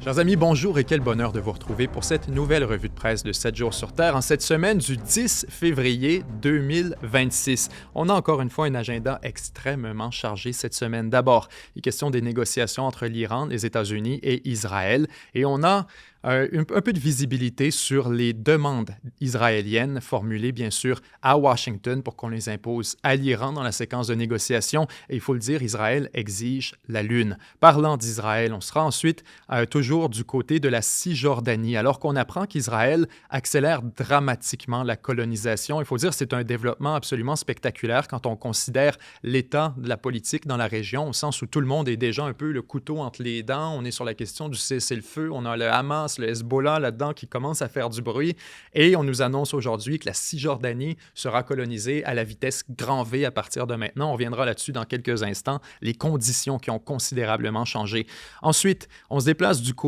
Chers amis, bonjour et quel bonheur de vous retrouver pour cette nouvelle revue de presse de 7 jours sur Terre en cette semaine du 10 février 2026. On a encore une fois un agenda extrêmement chargé cette semaine. D'abord, il est question des négociations entre l'Iran, les États-Unis et Israël et on a un peu de visibilité sur les demandes israéliennes formulées, bien sûr, à Washington pour qu'on les impose à l'Iran dans la séquence de négociations. Et il faut le dire, Israël exige la Lune. Parlant d'Israël, on sera ensuite toujours du côté de la Cisjordanie, alors qu'on apprend qu'Israël accélère dramatiquement la colonisation. Il faut dire que c'est un développement absolument spectaculaire quand on considère l'état de la politique dans la région, au sens où tout le monde est déjà un peu le couteau entre les dents. On est sur la question du cessez-le-feu. On a le Hamas, le Hezbollah là-dedans qui commence à faire du bruit. Et on nous annonce aujourd'hui que la Cisjordanie sera colonisée à la vitesse grand V à partir de maintenant. On reviendra là-dessus dans quelques instants, les conditions qui ont considérablement changé. Ensuite, on se déplace du côté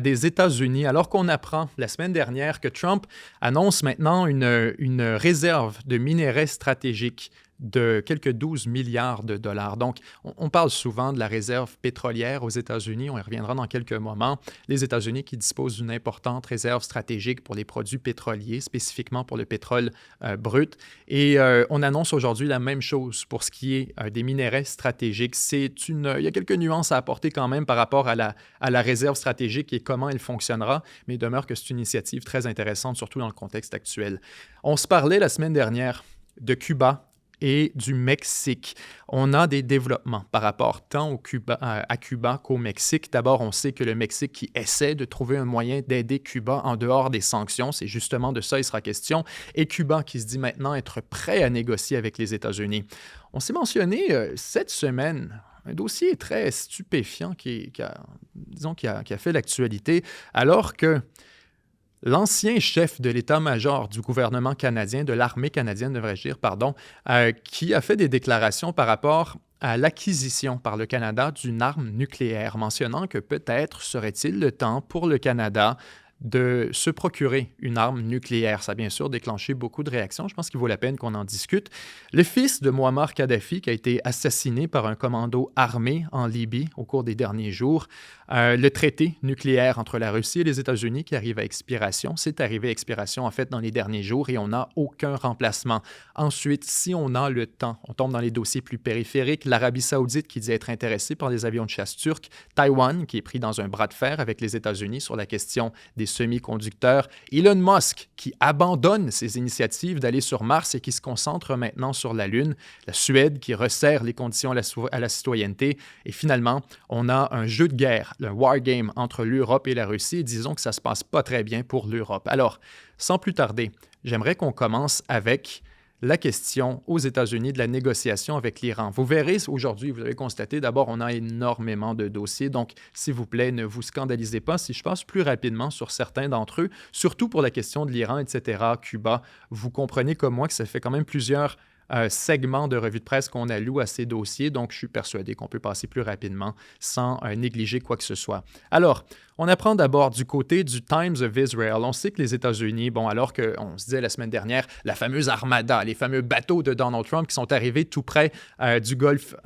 des États-Unis, alors qu'on apprend la semaine dernière que Trump annonce maintenant une réserve de minerais stratégiques de quelques 12 milliards de dollars. Donc, on parle souvent de la réserve pétrolière aux États-Unis. On y reviendra dans quelques moments. Les États-Unis qui disposent d'une importante réserve stratégique pour les produits pétroliers, spécifiquement pour le pétrole brut. Et on annonce aujourd'hui la même chose pour ce qui est des minerais stratégiques. Il y a quelques nuances à apporter quand même par rapport à la réserve stratégique et comment elle fonctionnera, mais il demeure que c'est une initiative très intéressante, surtout dans le contexte actuel. On se parlait la semaine dernière de Cuba et du Mexique. On a des développements par rapport tant à Cuba qu'au Mexique. D'abord, on sait que le Mexique qui essaie de trouver un moyen d'aider Cuba en dehors des sanctions, c'est justement de ça il sera question, et Cuba qui se dit maintenant être prêt à négocier avec les États-Unis. On s'est mentionné cette semaine un dossier très stupéfiant qui a fait l'actualité, alors que l'ancien chef de l'état-major du gouvernement canadien, de l'armée canadienne, devrais-je dire, qui a fait des déclarations par rapport à l'acquisition par le Canada d'une arme nucléaire, mentionnant que peut-être serait-il le temps pour le Canada de se procurer une arme nucléaire. Ça a bien sûr déclenché beaucoup de réactions. Je pense qu'il vaut la peine qu'on en discute. Le fils de Muammar Kadhafi, qui a été assassiné par un commando armé en Libye au cours des derniers jours. Le traité nucléaire entre la Russie et les États-Unis qui arrive à expiration. C'est arrivé à expiration, en fait, dans les derniers jours et on n'a aucun remplacement. Ensuite, si on a le temps, on tombe dans les dossiers plus périphériques. L'Arabie saoudite qui dit être intéressée par des avions de chasse turcs. Taïwan qui est pris dans un bras de fer avec les États-Unis sur la question des semi-conducteurs. Elon Musk qui abandonne ses initiatives d'aller sur Mars et qui se concentre maintenant sur la Lune. La Suède qui resserre les conditions à la citoyenneté. Et finalement, on a un jeu de guerre, le wargame entre l'Europe et la Russie. Et disons que ça ne se passe pas très bien pour l'Europe. Alors, sans plus tarder, j'aimerais qu'on commence avec la question aux États-Unis de la négociation avec l'Iran. Vous verrez aujourd'hui, vous avez constaté, d'abord, on a énormément de dossiers, donc s'il vous plaît, ne vous scandalisez pas si je passe plus rapidement sur certains d'entre eux, surtout pour la question de l'Iran, etc., Cuba. Vous comprenez comme moi que ça fait quand même plusieurs segments de revue de presse qu'on alloue à ces dossiers, donc je suis persuadé qu'on peut passer plus rapidement sans négliger quoi que ce soit. Alors, on apprend d'abord du côté du Times of Israel. On sait que les États-Unis, alors qu'on se disait la semaine dernière, la fameuse armada, les fameux bateaux de Donald Trump qui sont arrivés tout près du Golfe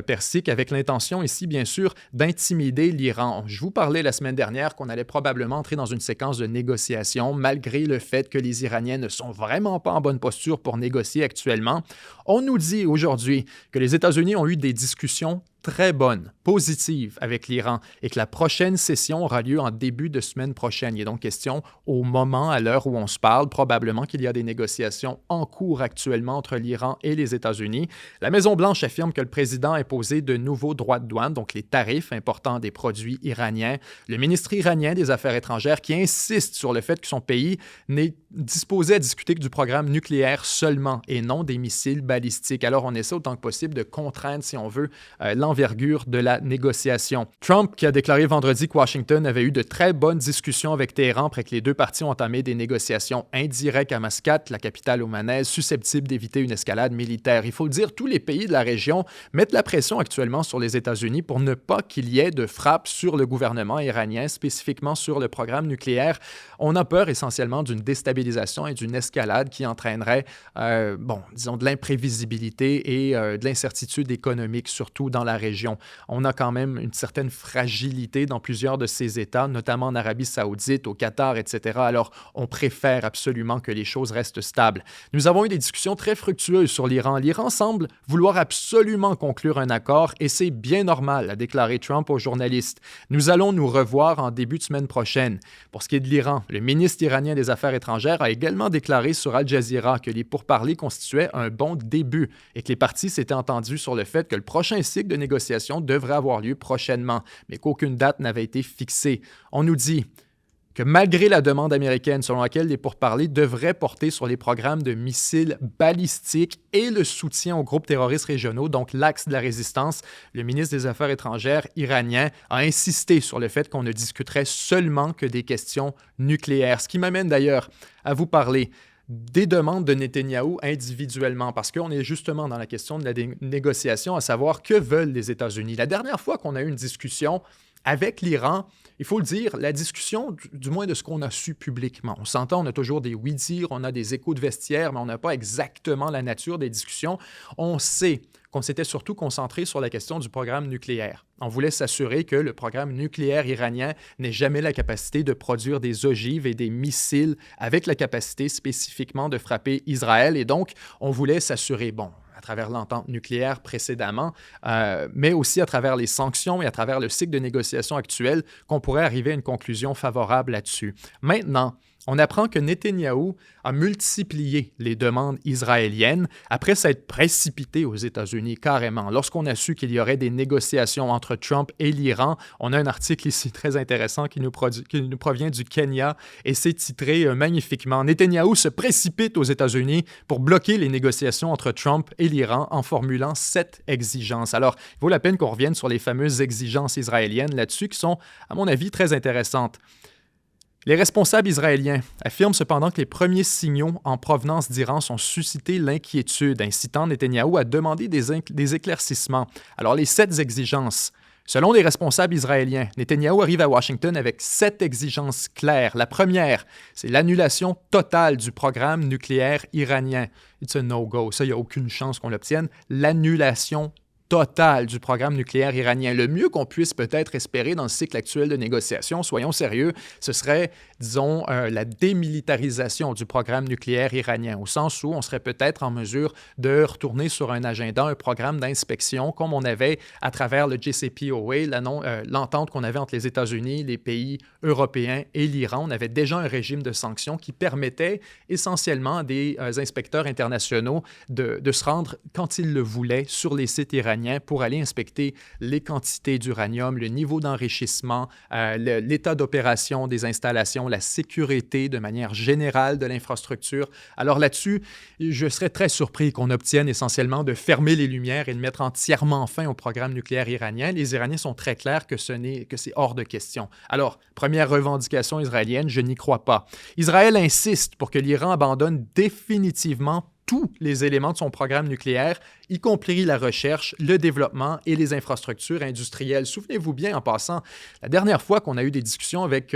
Persique avec l'intention ici, bien sûr, d'intimider l'Iran. Je vous parlais la semaine dernière qu'on allait probablement entrer dans une séquence de négociations malgré le fait que les Iraniens ne sont vraiment pas en bonne posture pour négocier actuellement. On nous dit aujourd'hui que les États-Unis ont eu des discussions très bonne, positive avec l'Iran et que la prochaine session aura lieu en début de semaine prochaine. Il est donc question, au moment, à l'heure où on se parle, probablement qu'il y a des négociations en cours actuellement entre l'Iran et les États-Unis. La Maison-Blanche affirme que le président a imposé de nouveaux droits de douane, donc les tarifs importants des produits iraniens. Le ministre iranien des Affaires étrangères qui insiste sur le fait que son pays n'est disposé à discuter que du programme nucléaire seulement et non des missiles balistiques. Alors, on essaie autant que possible de contraindre, si on veut, l'envergure de la négociation. Trump qui a déclaré vendredi que Washington avait eu de très bonnes discussions avec Téhéran après que les deux parties ont entamé des négociations indirectes à Mascate, la capitale omanaise, susceptibles d'éviter une escalade militaire. Il faut le dire, tous les pays de la région mettent la pression actuellement sur les États-Unis pour ne pas qu'il y ait de frappe sur le gouvernement iranien, spécifiquement sur le programme nucléaire. On a peur essentiellement d'une déstabilisation et d'une escalade qui entraînerait, disons, de l'imprévisibilité et de l'incertitude économique, surtout dans la région. On a quand même une certaine fragilité dans plusieurs de ces États, notamment en Arabie saoudite, au Qatar, etc. Alors, on préfère absolument que les choses restent stables. Nous avons eu des discussions très fructueuses sur l'Iran. L'Iran semble vouloir absolument conclure un accord et c'est bien normal, a déclaré Trump aux journalistes. Nous allons nous revoir en début de semaine prochaine. Pour ce qui est de l'Iran, le ministre iranien des Affaires étrangères a également déclaré sur Al Jazeera que les pourparlers constituaient un bon début et que les parties s'étaient entendues sur le fait que le prochain cycle de négociations devrait avoir lieu prochainement, mais qu'aucune date n'avait été fixée. On nous dit que malgré la demande américaine selon laquelle les pourparlers devraient porter sur les programmes de missiles balistiques et le soutien aux groupes terroristes régionaux, donc l'axe de la résistance, le ministre des Affaires étrangères iranien a insisté sur le fait qu'on ne discuterait seulement que des questions nucléaires. Ce qui m'amène d'ailleurs à vous parler des demandes de Netanyahou individuellement, parce qu'on est justement dans la question de la négociation, à savoir que veulent les États-Unis. La dernière fois qu'on a eu une discussion avec l'Iran, il faut le dire, la discussion, du moins de ce qu'on a su publiquement. On s'entend, on a toujours des oui-dire, on a des échos de vestiaire, mais on n'a pas exactement la nature des discussions. On sait qu'on s'était surtout concentré sur la question du programme nucléaire. On voulait s'assurer que le programme nucléaire iranien n'ait jamais la capacité de produire des ogives et des missiles avec la capacité spécifiquement de frapper Israël. Et donc, on voulait s'assurer, à travers l'entente nucléaire précédemment, mais aussi à travers les sanctions et à travers le cycle de négociation actuel, qu'on pourrait arriver à une conclusion favorable là-dessus. Maintenant, on apprend que Netanyahou a multiplié les demandes israéliennes après s'être précipité aux États-Unis carrément. Lorsqu'on a su qu'il y aurait des négociations entre Trump et l'Iran, on a un article ici très intéressant qui nous provient du Kenya et c'est titré magnifiquement « Netanyahou se précipite aux États-Unis pour bloquer les négociations entre Trump et l'Iran en formulant 7 exigences ». Alors, il vaut la peine qu'on revienne sur les fameuses exigences israéliennes là-dessus qui sont, à mon avis, très intéressantes. Les responsables israéliens affirment cependant que les premiers signaux en provenance d'Iran ont suscité l'inquiétude, incitant Netanyahou à demander des éclaircissements. Alors, les 7 exigences. Selon les responsables israéliens, Netanyahou arrive à Washington avec 7 exigences claires. La première, c'est l'annulation totale du programme nucléaire iranien. It's a no-go. Ça, il n'y a aucune chance qu'on l'obtienne. L'annulation totale du programme nucléaire iranien. Le mieux qu'on puisse peut-être espérer dans le cycle actuel de négociation, soyons sérieux, ce serait, disons, la démilitarisation du programme nucléaire iranien, au sens où on serait peut-être en mesure de retourner sur un agenda, un programme d'inspection, comme on avait à travers le JCPOA, l'entente qu'on avait entre les États-Unis, les pays européens et l'Iran. On avait déjà un régime de sanctions qui permettait essentiellement à des inspecteurs internationaux de se rendre, quand ils le voulaient, sur les sites iraniens pour aller inspecter les quantités d'uranium, le niveau d'enrichissement, l'état d'opération des installations, la sécurité de manière générale de l'infrastructure. Alors là-dessus, je serais très surpris qu'on obtienne essentiellement de fermer les lumières et de mettre entièrement fin au programme nucléaire iranien. Les Iraniens sont très clairs que c'est hors de question. Alors, première revendication israélienne, je n'y crois pas. Israël insiste pour que l'Iran abandonne définitivement tous les éléments de son programme nucléaire, y compris la recherche, le développement et les infrastructures industrielles. Souvenez-vous bien, en passant, la dernière fois qu'on a eu des discussions avec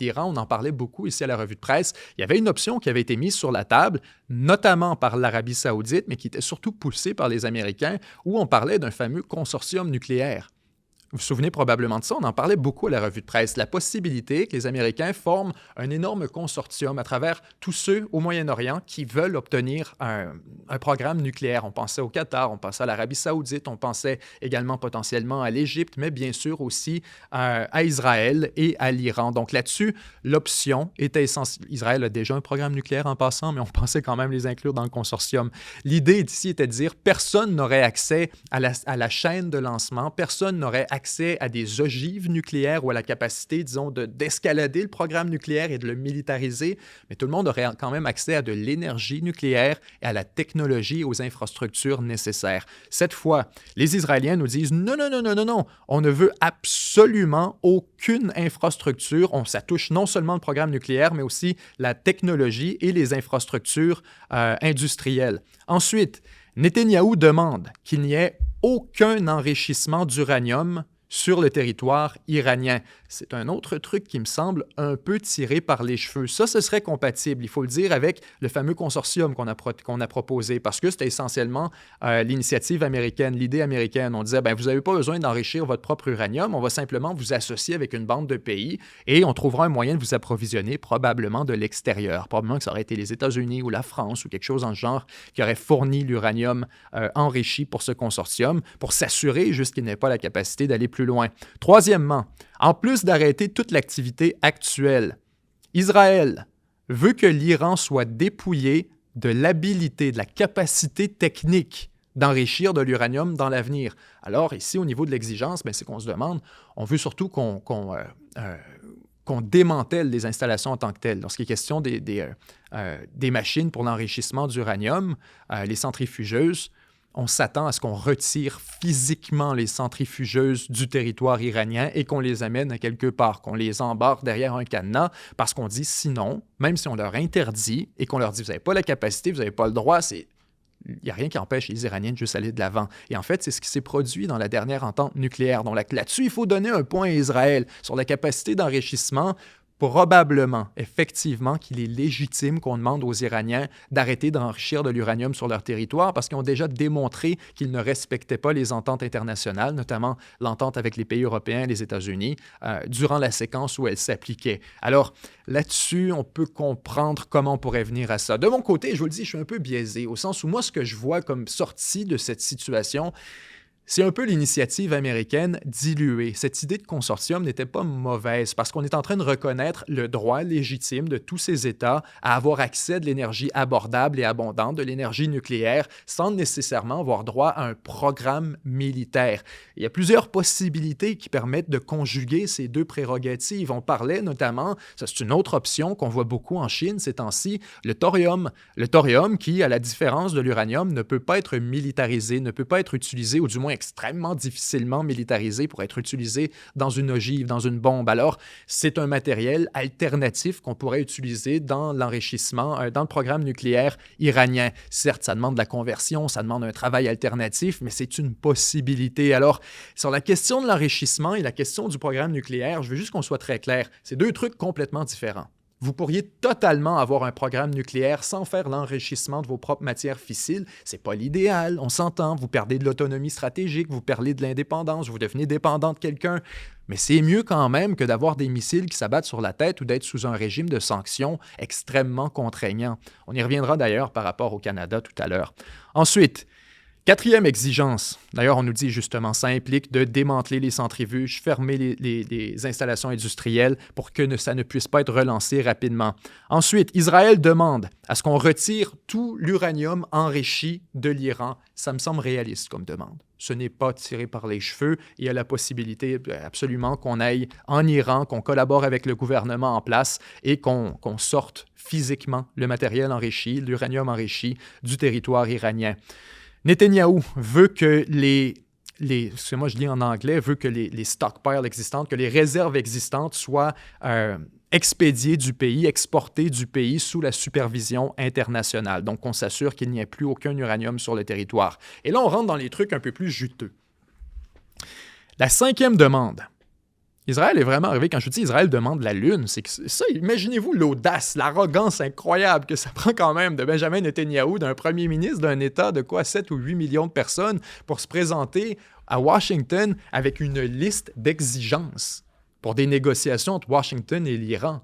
l'Iran, on en parlait beaucoup ici à la revue de presse, il y avait une option qui avait été mise sur la table, notamment par l'Arabie saoudite, mais qui était surtout poussée par les Américains, où on parlait d'un fameux consortium nucléaire. Vous vous souvenez probablement de ça, on en parlait beaucoup à la revue de presse, la possibilité que les Américains forment un énorme consortium à travers tous ceux au Moyen-Orient qui veulent obtenir un programme nucléaire. On pensait au Qatar, on pensait à l'Arabie saoudite, on pensait également potentiellement à l'Égypte, mais bien sûr aussi à Israël et à l'Iran. Donc là-dessus, l'option était essentielle. Israël a déjà un programme nucléaire en passant, mais on pensait quand même les inclure dans le consortium. L'idée ici était de dire personne n'aurait accès à la chaîne de lancement, personne n'aurait accès à des ogives nucléaires ou à la capacité, disons, d'escalader le programme nucléaire et de le militariser, mais tout le monde aurait quand même accès à de l'énergie nucléaire et à la technologie et aux infrastructures nécessaires. Cette fois, les Israéliens nous disent non, non, non, non, non, non, on ne veut absolument aucune infrastructure. Ça touche non seulement le programme nucléaire, mais aussi la technologie et les infrastructures industrielles. Ensuite, Netanyahou demande qu'il n'y ait aucun enrichissement d'uranium sur le territoire iranien. C'est un autre truc qui me semble un peu tiré par les cheveux. Ça, ce serait compatible, il faut le dire, avec le fameux consortium qu'on a proposé, parce que c'était essentiellement l'initiative américaine, l'idée américaine. On disait, ben, vous n'avez pas besoin d'enrichir votre propre uranium, on va simplement vous associer avec une bande de pays et on trouvera un moyen de vous approvisionner probablement de l'extérieur. Probablement que ça aurait été les États-Unis ou la France ou quelque chose dans ce genre qui aurait fourni l'uranium enrichi pour ce consortium pour s'assurer juste qu'il n'ait pas la capacité d'aller plus loin. Troisièmement, en plus d'arrêter toute l'activité actuelle, Israël veut que l'Iran soit dépouillé de l'habilité, de la capacité technique d'enrichir de l'uranium dans l'avenir. Alors ici, au niveau de l'exigence, c'est qu'on se demande, on veut surtout qu'on démantèle les installations en tant que telles. Lorsqu'il est question des machines pour l'enrichissement d'uranium, les centrifugeuses, on s'attend à ce qu'on retire physiquement les centrifugeuses du territoire iranien et qu'on les amène à quelque part, qu'on les embarque derrière un cadenas, parce qu'on dit sinon, même si on leur interdit et qu'on leur dit « vous n'avez pas la capacité, vous n'avez pas le droit », il n'y a rien qui empêche les Iraniens de juste aller de l'avant. Et en fait, c'est ce qui s'est produit dans la dernière entente nucléaire. Donc là-dessus, il faut donner un point à Israël sur la capacité d'enrichissement. Probablement, effectivement, qu'il est légitime qu'on demande aux Iraniens d'arrêter d'enrichir de l'uranium sur leur territoire parce qu'ils ont déjà démontré qu'ils ne respectaient pas les ententes internationales, notamment l'entente avec les pays européens et les États-Unis, durant la séquence où elles s'appliquaient. Alors, là-dessus, on peut comprendre comment on pourrait venir à ça. De mon côté, je vous le dis, je suis un peu biaisé, au sens où moi, ce que je vois comme sortie de cette situation, c'est un peu l'initiative américaine diluée. Cette idée de consortium n'était pas mauvaise parce qu'on est en train de reconnaître le droit légitime de tous ces États à avoir accès à de l'énergie abordable et abondante, de l'énergie nucléaire, sans nécessairement avoir droit à un programme militaire. Il y a plusieurs possibilités qui permettent de conjuguer ces deux prérogatives. On parlait notamment, ça c'est une autre option qu'on voit beaucoup en Chine ces temps-ci, le thorium. Le thorium qui, à la différence de l'uranium, ne peut pas être militarisé, ne peut pas être utilisé, ou du moins extrêmement difficilement militarisé pour être utilisé dans une ogive, dans une bombe. Alors, c'est un matériel alternatif qu'on pourrait utiliser dans l'enrichissement, dans le programme nucléaire iranien. Certes, ça demande de la conversion, ça demande un travail alternatif, mais c'est une possibilité. Alors, sur la question de l'enrichissement et la question du programme nucléaire, je veux juste qu'on soit très clair. C'est deux trucs complètement différents. Vous pourriez totalement avoir un programme nucléaire sans faire l'enrichissement de vos propres matières fissiles. C'est pas l'idéal, on s'entend. Vous perdez de l'autonomie stratégique, vous perdez de l'indépendance, vous devenez dépendant de quelqu'un. Mais c'est mieux quand même que d'avoir des missiles qui s'abattent sur la tête ou d'être sous un régime de sanctions extrêmement contraignant. On y reviendra d'ailleurs par rapport au Canada tout à l'heure. Ensuite, quatrième exigence, d'ailleurs on nous dit justement, ça implique de démanteler les centrifuges, fermer les installations industrielles pour que ça ne puisse pas être relancé rapidement. Ensuite, Israël demande à ce qu'on retire tout l'uranium enrichi de l'Iran. Ça me semble réaliste comme demande. Ce n'est pas tiré par les cheveux. Il y a la possibilité absolument qu'on aille en Iran, qu'on collabore avec le gouvernement en place et qu'on sorte physiquement le matériel enrichi, l'uranium enrichi du territoire iranien. Netanyahou veut que moi je lis en anglais, veut que les stockpiles existantes, que les réserves existantes soient expédiées du pays, exportées du pays sous la supervision internationale. Donc, on s'assure qu'il n'y ait plus aucun uranium sur le territoire. Et là, on rentre dans les trucs un peu plus juteux. La cinquième demande. Israël est vraiment arrivé, quand je vous dis Israël demande la Lune, c'est que ça, imaginez-vous l'audace, l'arrogance incroyable que ça prend quand même de Benjamin Netanyahou, d'un premier ministre d'un État de 7 ou 8 millions de personnes, pour se présenter à Washington avec une liste d'exigences pour des négociations entre Washington et l'Iran.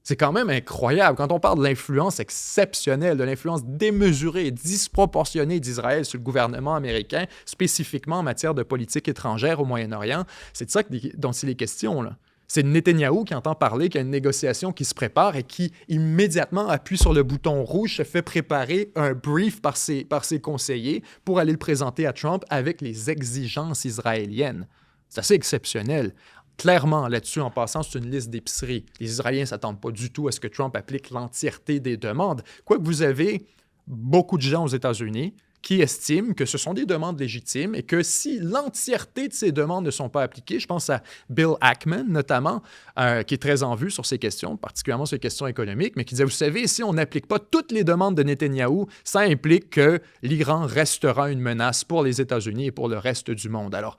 C'est quand même incroyable. Quand on parle de l'influence exceptionnelle, de l'influence démesurée et disproportionnée d'Israël sur le gouvernement américain, spécifiquement en matière de politique étrangère au Moyen-Orient, c'est de ça dont il est question, là. C'est Netanyahou qui entend parler qu'il y a une négociation qui se prépare et qui immédiatement appuie sur le bouton rouge, se fait préparer un brief par ses conseillers pour aller le présenter à Trump avec les exigences israéliennes. C'est assez exceptionnel. Clairement, là-dessus, en passant, c'est une liste d'épicerie. Les Israéliens ne s'attendent pas du tout à ce que Trump applique l'entièreté des demandes. Quoique vous avez beaucoup de gens aux États-Unis qui estiment que ce sont des demandes légitimes et que si l'entièreté de ces demandes ne sont pas appliquées, je pense à Bill Ackman notamment, qui est très en vue sur ces questions, particulièrement sur les questions économiques, mais qui disait, vous savez, si on n'applique pas toutes les demandes de Netanyahou, ça implique que l'Iran restera une menace pour les États-Unis et pour le reste du monde. Alors,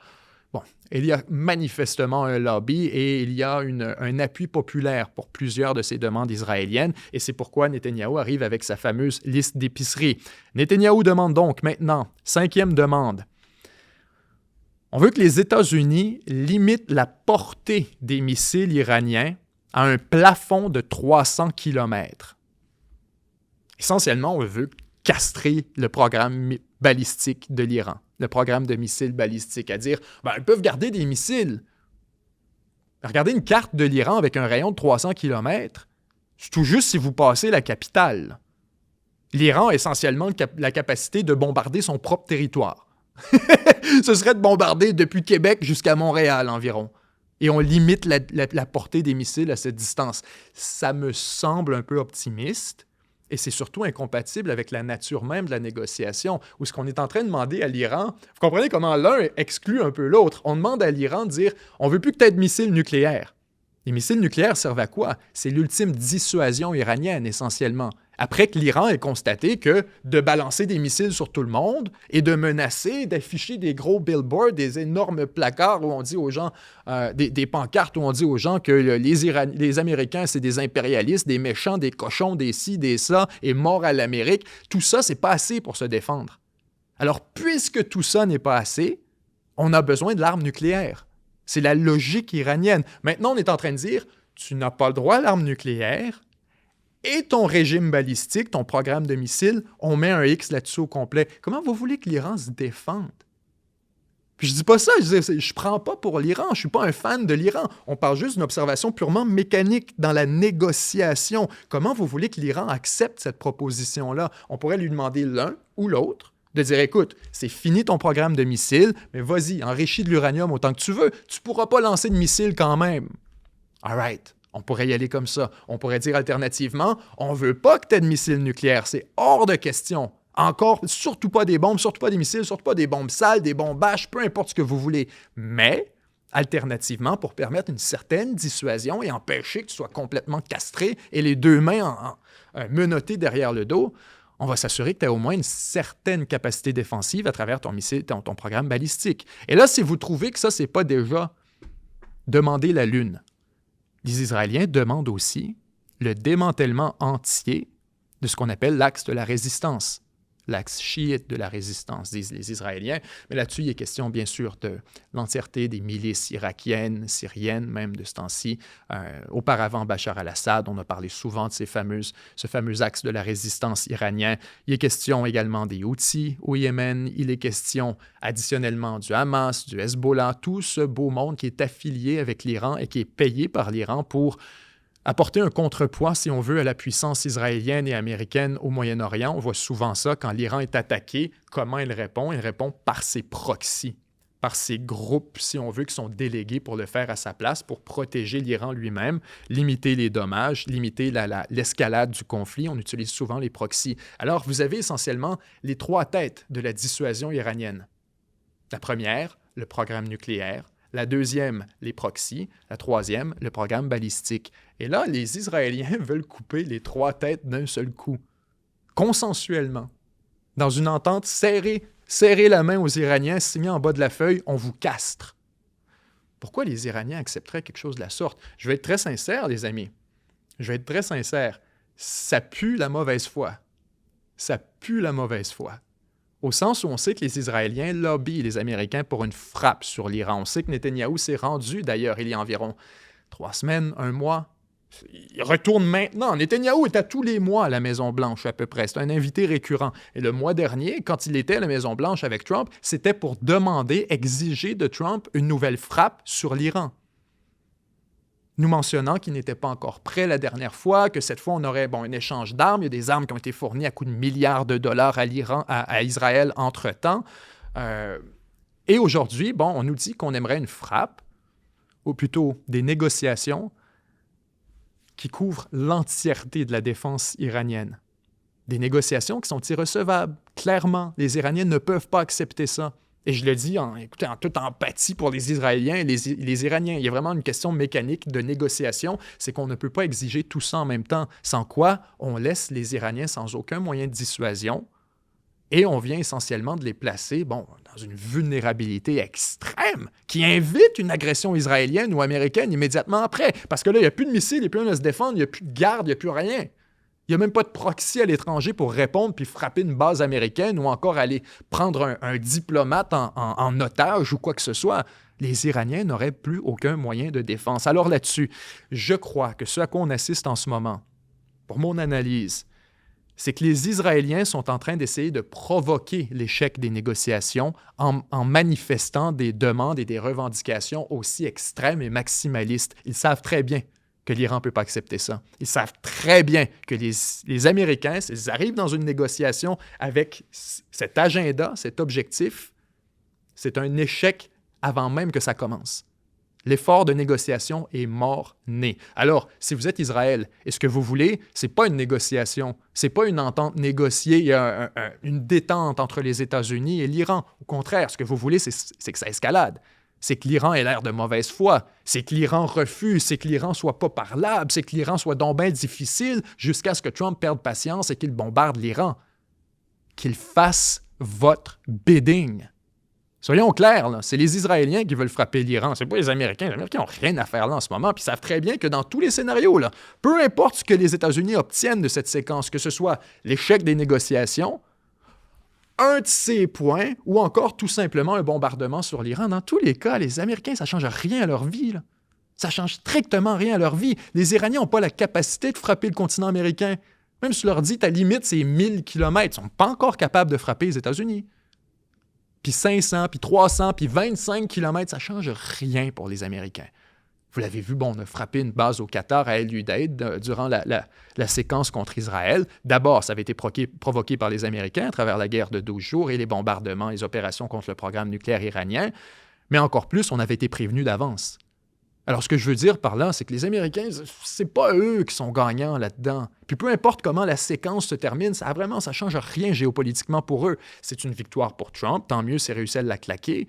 bon, Il y a manifestement un lobby et il y a un appui populaire pour plusieurs de ces demandes israéliennes. Et c'est pourquoi Netanyahou arrive avec sa fameuse liste d'épicerie. Netanyahou demande donc maintenant, 5e demande, on veut que les États-Unis limitent la portée des missiles iraniens à un plafond de 300 km. Essentiellement, on veut castrer le programme balistique de l'Iran, le programme de missiles balistiques, à dire ils peuvent garder des missiles. Regardez une carte de l'Iran avec un rayon de 300 km, c'est tout juste si vous passez la capitale. L'Iran a essentiellement la capacité de bombarder son propre territoire. Ce serait de bombarder depuis Québec jusqu'à Montréal environ. Et on limite la portée des missiles à cette distance. Ça me semble un peu optimiste. Et c'est surtout incompatible avec la nature même de la négociation, où ce qu'on est en train de demander à l'Iran, vous comprenez comment l'un exclut un peu l'autre. On demande à l'Iran de dire « on veut plus que tu aies de missiles nucléaires ». Les missiles nucléaires servent à quoi? C'est l'ultime dissuasion iranienne, essentiellement. Après que l'Iran ait constaté que de balancer des missiles sur tout le monde et de menacer, d'afficher des gros billboards, des énormes placards où on dit aux gens, des pancartes où on dit aux gens que les Américains, c'est des impérialistes, des méchants, des cochons, des ci, des ça, et mort à l'Amérique, tout ça, c'est pas assez pour se défendre. Alors, puisque tout ça n'est pas assez, on a besoin de l'arme nucléaire. C'est la logique iranienne. Maintenant, on est en train de dire, tu n'as pas le droit à l'arme nucléaire, et ton régime balistique, ton programme de missiles, on met un X là-dessus au complet. Comment vous voulez que l'Iran se défende? Puis je dis pas ça, je prends pas pour l'Iran, je suis pas un fan de l'Iran. On parle juste d'une observation purement mécanique dans la négociation. Comment vous voulez que l'Iran accepte cette proposition-là? On pourrait lui demander l'un ou l'autre de dire, écoute, c'est fini ton programme de missiles, mais vas-y, enrichis de l'uranium autant que tu veux. Tu pourras pas lancer de missiles quand même. All right. On pourrait y aller comme ça. On pourrait dire alternativement, on ne veut pas que tu aies de missiles nucléaires. C'est hors de question. Encore, surtout pas des bombes, surtout pas des missiles, surtout pas des bombes sales, des bombes bâches, peu importe ce que vous voulez. Mais, alternativement, pour permettre une certaine dissuasion et empêcher que tu sois complètement castré et les deux mains menottées derrière le dos, on va s'assurer que tu as au moins une certaine capacité défensive à travers ton missile, ton programme balistique. Et là, si vous trouvez que ça, c'est pas déjà demander la Lune, les Israéliens demandent aussi le démantèlement entier de ce qu'on appelle l'axe de la résistance, l'axe chiite de la résistance, disent les Israéliens. Mais là-dessus, il est question, bien sûr, de l'entièreté des milices irakiennes, syriennes, même de ce temps-ci. Auparavant, Bachar al-Assad, on a parlé souvent de ce fameux axe de la résistance iranien. Il est question également des Houthis au Yémen. Il est question, additionnellement, du Hamas, du Hezbollah, tout ce beau monde qui est affilié avec l'Iran et qui est payé par l'Iran pour apporter un contrepoids, si on veut, à la puissance israélienne et américaine au Moyen-Orient. On voit souvent ça quand l'Iran est attaqué. Comment il répond? Il répond par ses proxys, par ses groupes, si on veut, qui sont délégués pour le faire à sa place, pour protéger l'Iran lui-même, limiter les dommages, limiter l'escalade du conflit. On utilise souvent les proxys. Alors, vous avez essentiellement les trois têtes de la dissuasion iranienne. La première, le programme nucléaire. La deuxième, les proxys. La troisième, le programme balistique. Et là, les Israéliens veulent couper les trois têtes d'un seul coup, consensuellement, dans une entente serrée la main aux Iraniens, signer en bas de la feuille, on vous castre. Pourquoi les Iraniens accepteraient quelque chose de la sorte? Je vais être très sincère, les amis. Je vais être très sincère. Ça pue la mauvaise foi. Ça pue la mauvaise foi. Au sens où on sait que les Israéliens lobbyent les Américains pour une frappe sur l'Iran. On sait que Netanyahou s'est rendu, d'ailleurs, il y a environ 3 semaines, 1 mois. Il retourne maintenant. Netanyahou est à tous les mois à la Maison-Blanche, à peu près. C'est un invité récurrent. Et le mois dernier, quand il était à la Maison-Blanche avec Trump, c'était pour demander, exiger de Trump une nouvelle frappe sur l'Iran. Nous mentionnant qu'il n'était pas encore prêt la dernière fois, que cette fois, on aurait un échange d'armes. Il y a des armes qui ont été fournies à coût de milliards de dollars à Israël entre-temps. Et aujourd'hui, on nous dit qu'on aimerait une frappe, ou plutôt des négociations, qui couvrent l'entièreté de la défense iranienne. Des négociations qui sont irrecevables. Clairement, les Iraniens ne peuvent pas accepter ça. Et je le dis en toute empathie pour les Israéliens et les Iraniens. Il y a vraiment une question mécanique de négociation, c'est qu'on ne peut pas exiger tout ça en même temps, sans quoi on laisse les Iraniens sans aucun moyen de dissuasion Et on vient essentiellement de les placer dans une vulnérabilité extrême qui invite une agression israélienne ou américaine immédiatement après. Parce que là, il n'y a plus de missiles, il n'y a plus rien à se défendre, il n'y a plus de garde, il n'y a plus rien. Il n'y a même pas de proxy à l'étranger pour répondre puis frapper une base américaine ou encore aller prendre un diplomate en otage ou quoi que ce soit. Les Iraniens n'auraient plus aucun moyen de défense. Alors là-dessus, je crois que ce à quoi on assiste en ce moment, pour mon analyse, c'est que les Israéliens sont en train d'essayer de provoquer l'échec des négociations en manifestant des demandes et des revendications aussi extrêmes et maximalistes. Ils savent très bien que l'Iran ne peut pas accepter ça. Ils savent très bien que les Américains, s'ils arrivent dans une négociation avec cet agenda, cet objectif, c'est un échec avant même que ça commence. L'effort de négociation est mort-né. Alors, si vous êtes Israël, et ce que vous voulez, ce n'est pas une négociation, ce n'est pas une entente négociée, une détente entre les États-Unis et l'Iran. Au contraire, ce que vous voulez, c'est que ça escalade. C'est que l'Iran ait l'air de mauvaise foi, c'est que l'Iran refuse, c'est que l'Iran soit pas parlable, c'est que l'Iran soit donc bien difficile jusqu'à ce que Trump perde patience et qu'il bombarde l'Iran. Qu'il fasse votre bidding. Soyons clairs, là, c'est les Israéliens qui veulent frapper l'Iran, c'est pas les Américains. Les Américains n'ont rien à faire là en ce moment, puis ils savent très bien que dans tous les scénarios, là, peu importe ce que les États-Unis obtiennent de cette séquence, que ce soit l'échec des négociations, un de ces points, ou encore tout simplement un bombardement sur l'Iran. Dans tous les cas, les Américains, ça ne change rien à leur vie. Là. Ça ne change strictement rien à leur vie. Les Iraniens n'ont pas la capacité de frapper le continent américain. Même si tu leur dis, ta limite, c'est 1000 km. Ils ne sont pas encore capables de frapper les États-Unis. Puis 500, puis 300, puis 25 km, ça ne change rien pour les Américains. Vous l'avez vu, on a frappé une base au Qatar à El Udeid durant la séquence contre Israël. D'abord, ça avait été provoqué par les Américains à travers la guerre de 12 jours et les bombardements, les opérations contre le programme nucléaire iranien. Mais encore plus, on avait été prévenus d'avance. Alors, ce que je veux dire par là, c'est que les Américains, c'est pas eux qui sont gagnants là-dedans. Puis peu importe comment la séquence se termine, ça change rien géopolitiquement pour eux. C'est une victoire pour Trump, tant mieux s'il réussit à la claquer.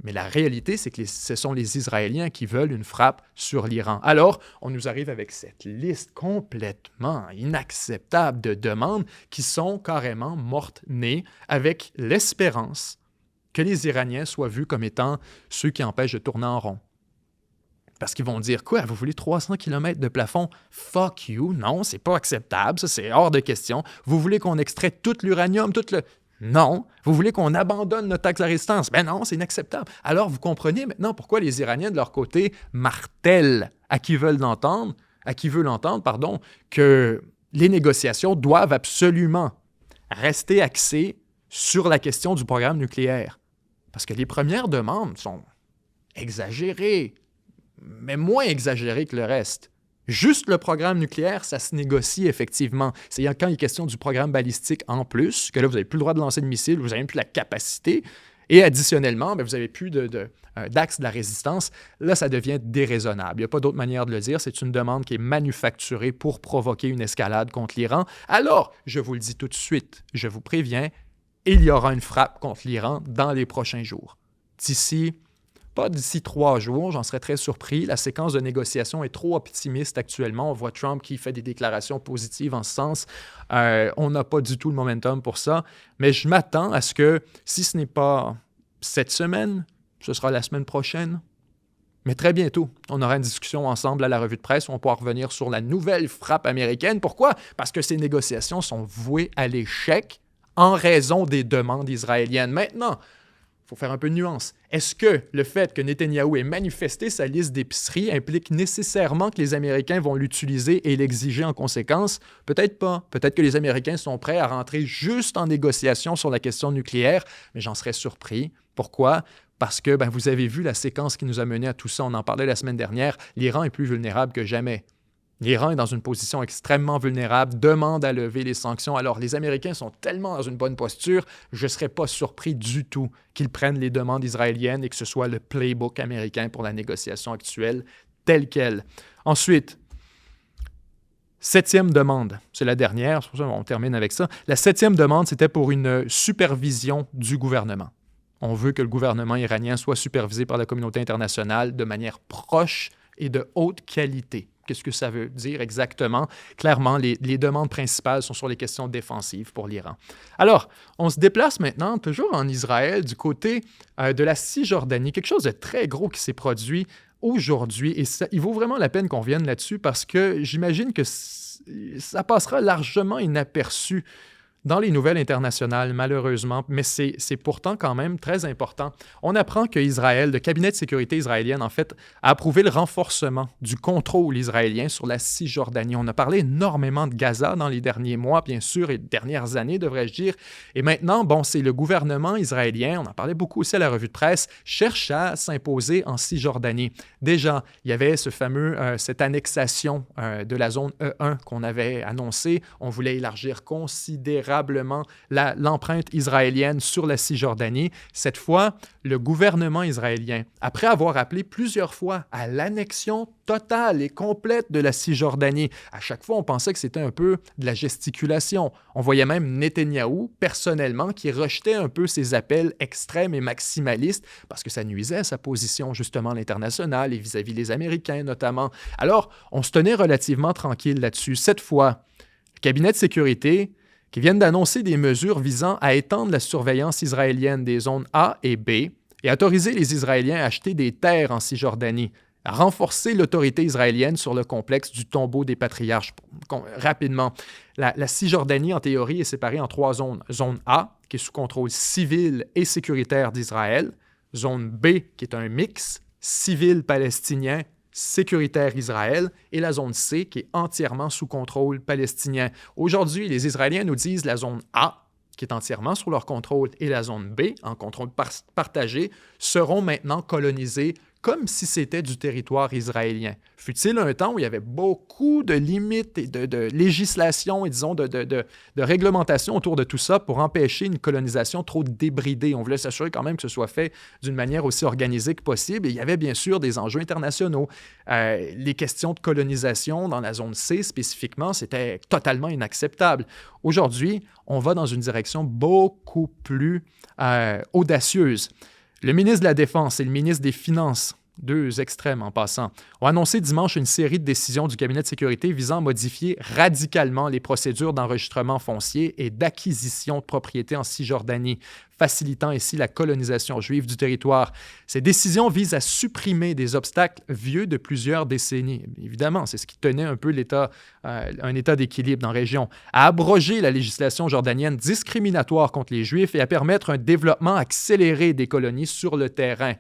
Mais la réalité, c'est que ce sont les Israéliens qui veulent une frappe sur l'Iran. Alors, on nous arrive avec cette liste complètement inacceptable de demandes qui sont carrément mortes-nées avec l'espérance que les Iraniens soient vus comme étant ceux qui empêchent de tourner en rond. Parce qu'ils vont dire, quoi, vous voulez 300 km de plafond? Fuck you, non, c'est pas acceptable, ça c'est hors de question. Vous voulez qu'on extrait tout l'uranium, tout le... Non. Vous voulez qu'on abandonne notre taxe à résistance? Ben non, c'est inacceptable. Alors, vous comprenez maintenant pourquoi les Iraniens, de leur côté, martèlent à qui veut l'entendre, que les négociations doivent absolument rester axées sur la question du programme nucléaire. Parce que les premières demandes sont exagérées, mais moins exagérées que le reste. Juste le programme nucléaire, ça se négocie effectivement. C'est quand il est question du programme balistique en plus, que là, vous n'avez plus le droit de lancer de missiles, vous n'avez même plus la capacité. Et additionnellement, vous n'avez plus d'axe de la résistance. Là, ça devient déraisonnable. Il n'y a pas d'autre manière de le dire. C'est une demande qui est manufacturée pour provoquer une escalade contre l'Iran. Alors, je vous le dis tout de suite, je vous préviens, il y aura une frappe contre l'Iran dans les prochains jours. Pas d'ici 3 jours, j'en serais très surpris. La séquence de négociation est trop optimiste actuellement. On voit Trump qui fait des déclarations positives en ce sens. On n'a pas du tout le momentum pour ça. Mais je m'attends à ce que, si ce n'est pas cette semaine, ce sera la semaine prochaine. Mais très bientôt, on aura une discussion ensemble à la revue de presse où on pourra revenir sur la nouvelle frappe américaine. Pourquoi? Parce que ces négociations sont vouées à l'échec en raison des demandes israéliennes. Maintenant, il faut faire un peu de nuance. Est-ce que le fait que Netanyahou ait manifesté sa liste d'épicerie implique nécessairement que les Américains vont l'utiliser et l'exiger en conséquence? Peut-être pas. Peut-être que les Américains sont prêts à rentrer juste en négociation sur la question nucléaire, mais j'en serais surpris. Pourquoi? Parce que vous avez vu la séquence qui nous a mené à tout ça. On en parlait la semaine dernière. L'Iran est plus vulnérable que jamais. L'Iran est dans une position extrêmement vulnérable, demande à lever les sanctions. Alors, les Américains sont tellement dans une bonne posture, je ne serais pas surpris du tout qu'ils prennent les demandes israéliennes et que ce soit le playbook américain pour la négociation actuelle telle qu'elle. Ensuite, 7e demande, c'est la dernière, c'est pour ça qu'on termine avec ça. La 7e demande, c'était pour une supervision du gouvernement. On veut que le gouvernement iranien soit supervisé par la communauté internationale de manière proche et de haute qualité. Qu'est-ce que ça veut dire exactement? Clairement, les demandes principales sont sur les questions défensives pour l'Iran. Alors, on se déplace maintenant, toujours en Israël, du côté de la Cisjordanie, quelque chose de très gros qui s'est produit aujourd'hui, et ça, il vaut vraiment la peine qu'on vienne là-dessus parce que j'imagine que ça passera largement inaperçu dans les nouvelles internationales, malheureusement, mais c'est pourtant quand même très important. On apprend que Israël, le cabinet de sécurité israélien, en fait, a approuvé le renforcement du contrôle israélien sur la Cisjordanie. On a parlé énormément de Gaza dans les derniers mois, bien sûr, et dernières années, devrais-je dire. Et maintenant, bon, c'est le gouvernement israélien, on en parlait beaucoup aussi à la revue de presse, cherche à s'imposer en Cisjordanie. Déjà, il y avait cette annexation de la zone E1 qu'on avait annoncée. On voulait élargir considérablement l'empreinte israélienne sur la Cisjordanie. Cette fois, le gouvernement israélien, après avoir appelé plusieurs fois à l'annexion totale et complète de la Cisjordanie, à chaque fois, on pensait que c'était un peu de la gesticulation. On voyait même Netanyahou, personnellement, qui rejetait un peu ces appels extrêmes et maximalistes parce que ça nuisait à sa position, justement, à l'international et vis-à-vis les Américains, notamment. Alors, on se tenait relativement tranquille là-dessus. Cette fois, le cabinet de sécurité qui viennent d'annoncer des mesures visant à étendre la surveillance israélienne des zones A et B et autoriser les Israéliens à acheter des terres en Cisjordanie, à renforcer l'autorité israélienne sur le complexe du tombeau des patriarches. Rapidement, la Cisjordanie, en théorie, est séparée en 3 zones. Zone A, qui est sous contrôle civil et sécuritaire d'Israël. Zone B, qui est un mix civil palestinien sécuritaire Israël, et la zone C qui est entièrement sous contrôle palestinien. Aujourd'hui, les Israéliens nous disent la zone A, qui est entièrement sous leur contrôle, et la zone B, en contrôle partagé, seront maintenant colonisées comme si c'était du territoire israélien. Fut-il un temps où il y avait beaucoup de limites et de législation et, disons, de réglementation autour de tout ça pour empêcher une colonisation trop débridée. On voulait s'assurer quand même que ce soit fait d'une manière aussi organisée que possible. Et il y avait bien sûr des enjeux internationaux. Les questions de colonisation dans la zone C spécifiquement, c'était totalement inacceptable. Aujourd'hui, on va dans une direction beaucoup plus audacieuse. Le ministre de la Défense et le ministre des Finances, 2 extrêmes en passant, ont annoncé dimanche une série de décisions du cabinet de sécurité visant à modifier radicalement les procédures d'enregistrement foncier et d'acquisition de propriétés en Cisjordanie, facilitant ainsi la colonisation juive du territoire. Ces décisions visent à supprimer des obstacles vieux de plusieurs décennies. Évidemment, c'est ce qui tenait un peu un état d'équilibre dans la région, à abroger la législation jordanienne discriminatoire contre les Juifs et à permettre un développement accéléré des colonies sur le terrain.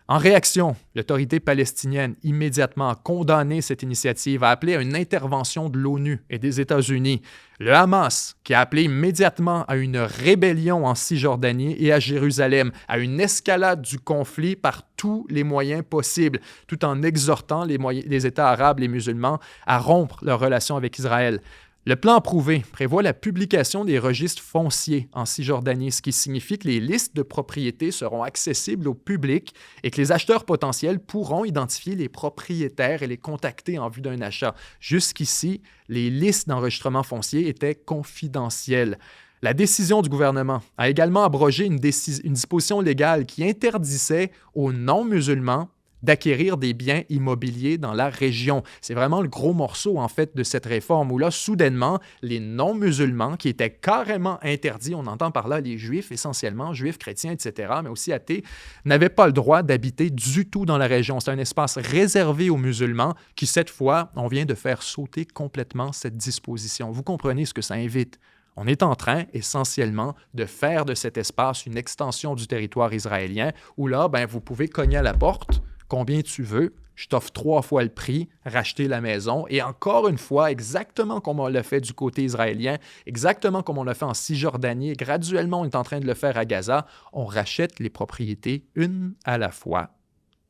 En réaction, l'autorité palestinienne immédiatement a condamné cette initiative, a appelé à une intervention de l'ONU et des États-Unis. Le Hamas, qui a appelé immédiatement à une rébellion en Cisjordanie et à Jérusalem, à une escalade du conflit par tous les moyens possibles, tout en exhortant les États arabes, les musulmans, à rompre leurs relations avec Israël. Le plan approuvé prévoit la publication des registres fonciers en Cisjordanie, ce qui signifie que les listes de propriétés seront accessibles au public et que les acheteurs potentiels pourront identifier les propriétaires et les contacter en vue d'un achat. Jusqu'ici, les listes d'enregistrement foncier étaient confidentielles. La décision du gouvernement a également abrogé une disposition légale qui interdisait aux non-musulmans d'acquérir des biens immobiliers dans la région. C'est vraiment le gros morceau, en fait, de cette réforme où là, soudainement, les non-musulmans, qui étaient carrément interdits, on entend par là les juifs essentiellement, juifs, chrétiens, etc., mais aussi athées, n'avaient pas le droit d'habiter du tout dans la région. C'est un espace réservé aux musulmans qui, cette fois, on vient de faire sauter complètement cette disposition. Vous comprenez ce que ça invite? On est en train, essentiellement, de faire de cet espace une extension du territoire israélien où là, vous pouvez cogner à la porte. Combien tu veux, je t'offre 3 fois le prix, racheter la maison. Et encore une fois, exactement comme on l'a fait du côté israélien, exactement comme on l'a fait en Cisjordanie, et graduellement on est en train de le faire à Gaza, on rachète les propriétés une à la fois,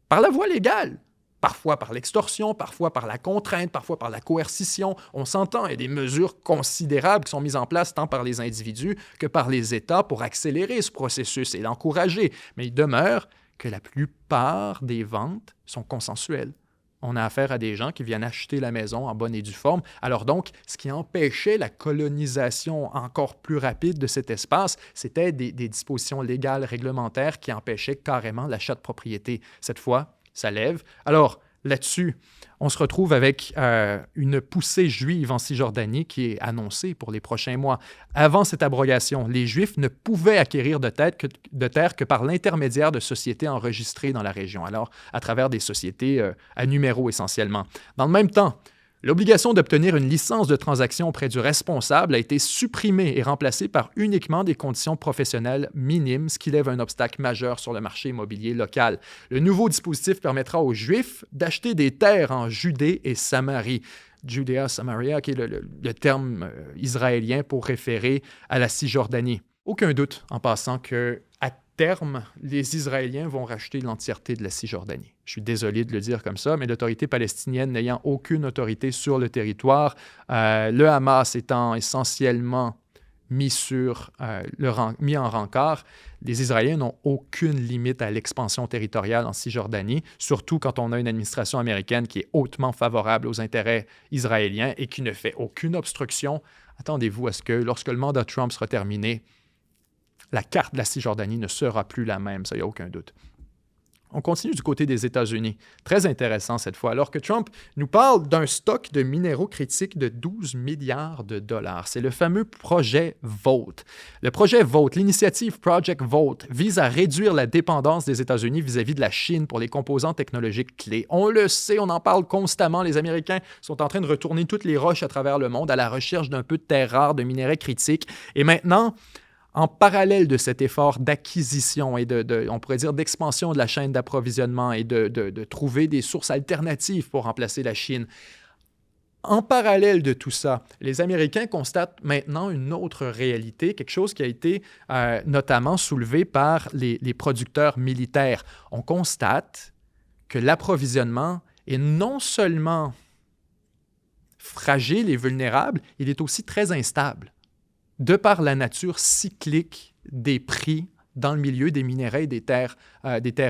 par la voie légale. Parfois par l'extorsion, parfois par la contrainte, parfois par la coercition. On s'entend, il y a des mesures considérables qui sont mises en place tant par les individus que par les États pour accélérer ce processus et l'encourager. Mais il demeure que la plupart des ventes sont consensuelles. On a affaire à des gens qui viennent acheter la maison en bonne et due forme. Alors donc, ce qui empêchait la colonisation encore plus rapide de cet espace, c'était des dispositions légales, réglementaires qui empêchaient carrément l'achat de propriété. Cette fois, ça lève. Alors, là-dessus, on se retrouve avec une poussée juive en Cisjordanie qui est annoncée pour les prochains mois. Avant cette abrogation, les Juifs ne pouvaient acquérir de terre que par l'intermédiaire de sociétés enregistrées dans la région, alors à travers des sociétés à numéro essentiellement. Dans le même temps, l'obligation d'obtenir une licence de transaction auprès du responsable a été supprimée et remplacée par uniquement des conditions professionnelles minimes, ce qui lève un obstacle majeur sur le marché immobilier local. Le nouveau dispositif permettra aux Juifs d'acheter des terres en Judée et Samarie. Judea, Samaria, qui est le terme israélien pour référer à la Cisjordanie. Aucun doute, en passant, que à terme, les Israéliens vont racheter l'entièreté de la Cisjordanie. Je suis désolé de le dire comme ça, mais l'autorité palestinienne n'ayant aucune autorité sur le territoire, le Hamas étant essentiellement mis en rencard, les Israéliens n'ont aucune limite à l'expansion territoriale en Cisjordanie, surtout quand on a une administration américaine qui est hautement favorable aux intérêts israéliens et qui ne fait aucune obstruction. Attendez-vous à ce que, lorsque le mandat Trump sera terminé, la carte de la Cisjordanie ne sera plus la même, ça, il n'y a aucun doute. On continue du côté des États-Unis. Très intéressant cette fois. Alors que Trump nous parle d'un stock de minéraux critiques de 12 milliards de dollars. C'est le fameux projet VOTE. Le projet VOTE, l'initiative Project VOTE, vise à réduire la dépendance des États-Unis vis-à-vis de la Chine pour les composants technologiques clés. On le sait, on en parle constamment. Les Américains sont en train de retourner toutes les roches à travers le monde à la recherche d'un peu de terres rares, de minerais critiques. Et maintenant, en parallèle de cet effort d'acquisition et on pourrait dire d'expansion de la chaîne d'approvisionnement et de trouver des sources alternatives pour remplacer la Chine, en parallèle de tout ça, les Américains constatent maintenant une autre réalité, quelque chose qui a été notamment soulevé par les producteurs militaires. On constate que l'approvisionnement est non seulement fragile et vulnérable, il est aussi très instable, de par la nature cyclique des prix dans le milieu des minerais et des terres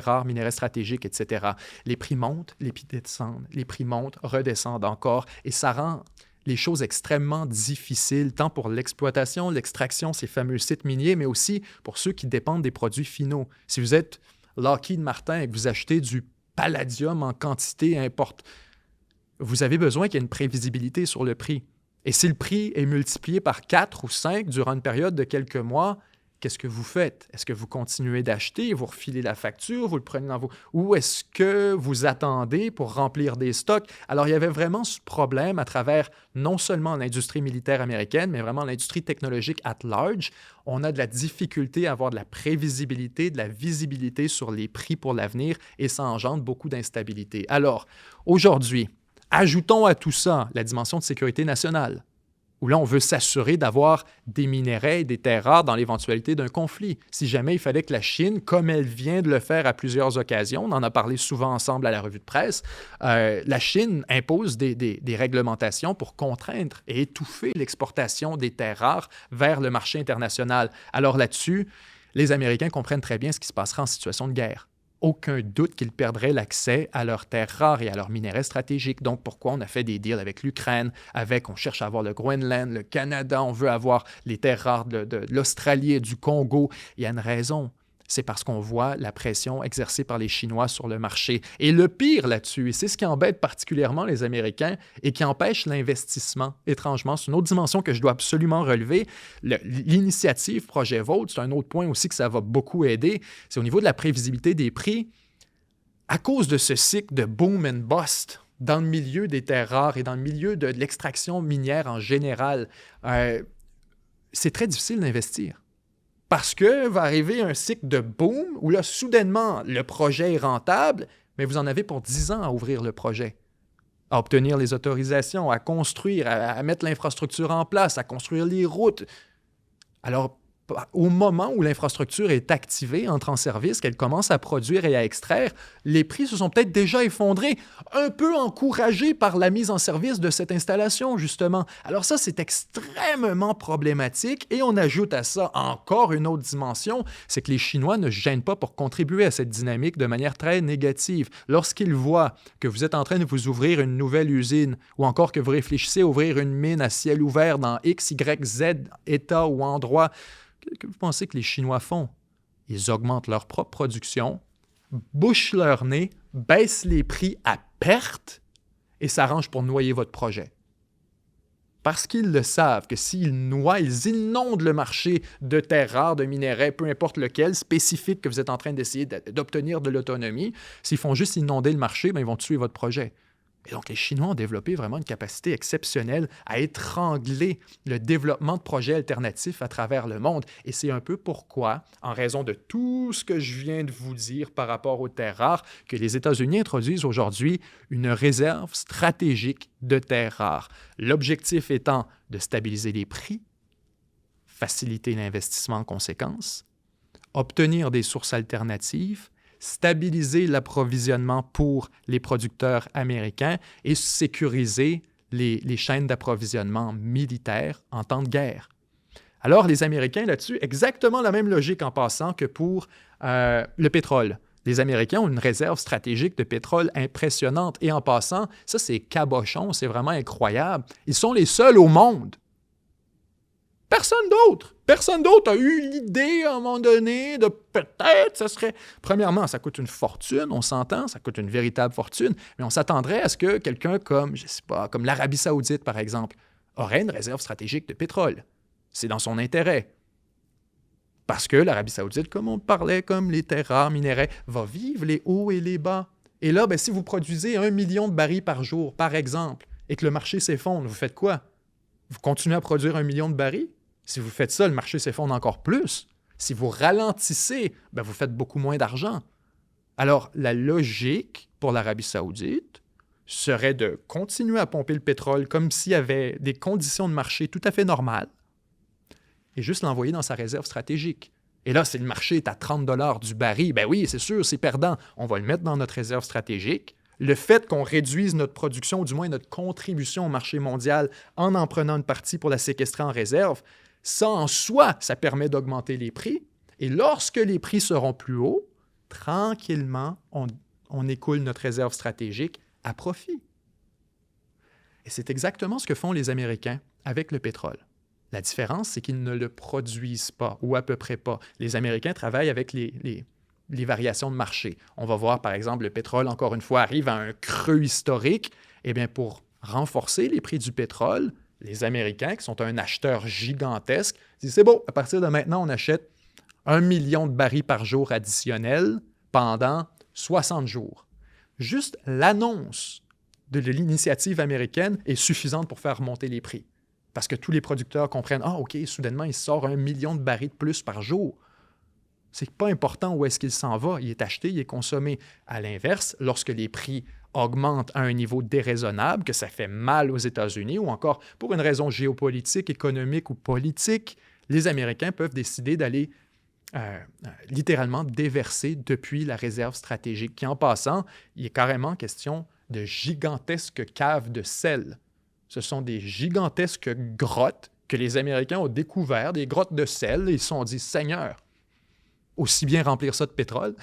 rares, minerais stratégiques, etc. Les prix montent, les prix descendent, les prix montent, redescendent encore, et ça rend les choses extrêmement difficiles, tant pour l'exploitation, l'extraction, ces fameux sites miniers, mais aussi pour ceux qui dépendent des produits finaux. Si vous êtes Lockheed Martin et que vous achetez du palladium en quantité importante, vous avez besoin qu'il y ait une prévisibilité sur le prix. Et si le prix est multiplié par 4 ou 5 durant une période de quelques mois, qu'est-ce que vous faites? Est-ce que vous continuez d'acheter, vous refilez la facture, vous le prenez dans vos... Ou est-ce que vous attendez pour remplir des stocks? Alors, il y avait vraiment ce problème à travers non seulement l'industrie militaire américaine, mais vraiment l'industrie technologique at large. On a de la difficulté à avoir de la prévisibilité, de la visibilité sur les prix pour l'avenir, et ça engendre beaucoup d'instabilité. Alors, aujourd'hui, ajoutons à tout ça la dimension de sécurité nationale, où là, on veut s'assurer d'avoir des minerais et des terres rares dans l'éventualité d'un conflit. Si jamais il fallait que la Chine, comme elle vient de le faire à plusieurs occasions, on en a parlé souvent ensemble à la revue de presse, la Chine impose des réglementations pour contraindre et étouffer l'exportation des terres rares vers le marché international. Alors là-dessus, les Américains comprennent très bien ce qui se passera en situation de guerre. Aucun doute qu'ils perdraient l'accès à leurs terres rares et à leurs minerais stratégiques. Donc, pourquoi on a fait des deals avec l'Ukraine, on cherche à avoir le Groenland, le Canada, on veut avoir les terres rares de l'Australie et du Congo. Il y a une raison. C'est parce qu'on voit la pression exercée par les Chinois sur le marché. Et le pire là-dessus, et c'est ce qui embête particulièrement les Américains et qui empêche l'investissement, étrangement, c'est une autre dimension que je dois absolument relever. L'initiative Projet VOTE, c'est un autre point aussi que ça va beaucoup aider, c'est au niveau de la prévisibilité des prix. À cause de ce cycle de boom and bust dans le milieu des terres rares et dans le milieu de l'extraction minière en général, c'est très difficile d'investir. Parce que va arriver un cycle de boom où là, soudainement, le projet est rentable, mais vous en avez pour 10 ans à ouvrir le projet, à obtenir les autorisations, à construire, à mettre l'infrastructure en place, à construire les routes. Alors, au moment où l'infrastructure est activée, entre en service, qu'elle commence à produire et à extraire, les prix se sont peut-être déjà effondrés, un peu encouragés par la mise en service de cette installation, justement. Alors ça, c'est extrêmement problématique et on ajoute à ça encore une autre dimension, c'est que les Chinois ne se gênent pas pour contribuer à cette dynamique de manière très négative. Lorsqu'ils voient que vous êtes en train de vous ouvrir une nouvelle usine ou encore que vous réfléchissez à ouvrir une mine à ciel ouvert dans X, Y, Z, État ou endroit, que vous pensez que les Chinois font? Ils augmentent leur propre production, bouchent leur nez, baissent les prix à perte et s'arrangent pour noyer votre projet. Parce qu'ils le savent que s'ils noient, ils inondent le marché de terres rares, de minerais, peu importe lequel, spécifique que vous êtes en train d'essayer d'obtenir de l'autonomie. S'ils font juste inonder le marché, bien, ils vont tuer votre projet. Et donc, les Chinois ont développé vraiment une capacité exceptionnelle à étrangler le développement de projets alternatifs à travers le monde. Et c'est un peu pourquoi, en raison de tout ce que je viens de vous dire par rapport aux terres rares, que les États-Unis introduisent aujourd'hui une réserve stratégique de terres rares. L'objectif étant de stabiliser les prix, faciliter l'investissement en conséquence, obtenir des sources alternatives, stabiliser l'approvisionnement pour les producteurs américains et sécuriser les chaînes d'approvisionnement militaires en temps de guerre. Alors, les Américains, là-dessus, exactement la même logique en passant que pour le pétrole. Les Américains ont une réserve stratégique de pétrole impressionnante. Et en passant, ça, c'est cabochon, c'est vraiment incroyable. Ils sont les seuls au monde. Personne d'autre a eu l'idée à un moment donné de peut-être ce serait... Premièrement, ça coûte une fortune, on s'entend, ça coûte une véritable fortune, mais on s'attendrait à ce que quelqu'un comme, je sais pas, comme l'Arabie Saoudite, par exemple, aurait une réserve stratégique de pétrole. C'est dans son intérêt. Parce que l'Arabie Saoudite, comme on parlait, comme les terres rares, minerais, va vivre les hauts et les bas. Et là, bien, si vous produisez 1 million de barils par jour, par exemple, et que le marché s'effondre, vous faites quoi? Vous continuez à produire 1 million de barils? Si vous faites ça, le marché s'effondre encore plus. Si vous ralentissez, bien, vous faites beaucoup moins d'argent. Alors, la logique pour l'Arabie Saoudite serait de continuer à pomper le pétrole comme s'il y avait des conditions de marché tout à fait normales et juste l'envoyer dans sa réserve stratégique. Et là, si le marché est à 30 $ du baril, bien oui, c'est sûr, c'est perdant. On va le mettre dans notre réserve stratégique. Le fait qu'on réduise notre production, ou du moins notre contribution au marché mondial en prenant une partie pour la séquestrer en réserve, ça en soi, ça permet d'augmenter les prix. Et lorsque les prix seront plus hauts, tranquillement, on écoule notre réserve stratégique à profit. Et c'est exactement ce que font les Américains avec le pétrole. La différence, c'est qu'ils ne le produisent pas, ou à peu près pas. Les Américains travaillent avec les variations de marché. On va voir, par exemple, le pétrole, encore une fois, arrive à un creux historique. Eh bien, pour renforcer les prix du pétrole, les Américains, qui sont un acheteur gigantesque, disent « C'est bon, à partir de maintenant, on achète 1 million de barils par jour additionnels pendant 60 jours. » Juste l'annonce de l'initiative américaine est suffisante pour faire remonter les prix. Parce que tous les producteurs comprennent « Ah, OK, soudainement, il sort 1 million de barils de plus par jour. » C'est pas important où est-ce qu'il s'en va. Il est acheté, il est consommé. À l'inverse, lorsque les prix augmentent à un niveau déraisonnable, que ça fait mal aux États-Unis, ou encore pour une raison géopolitique, économique ou politique, les Américains peuvent décider d'aller littéralement déverser depuis la réserve stratégique, qui en passant, il est carrément question de gigantesques caves de sel. Ce sont des gigantesques grottes que les Américains ont découvert, des grottes de sel, et ils se sont dit « Seigneur, aussi bien remplir ça de pétrole.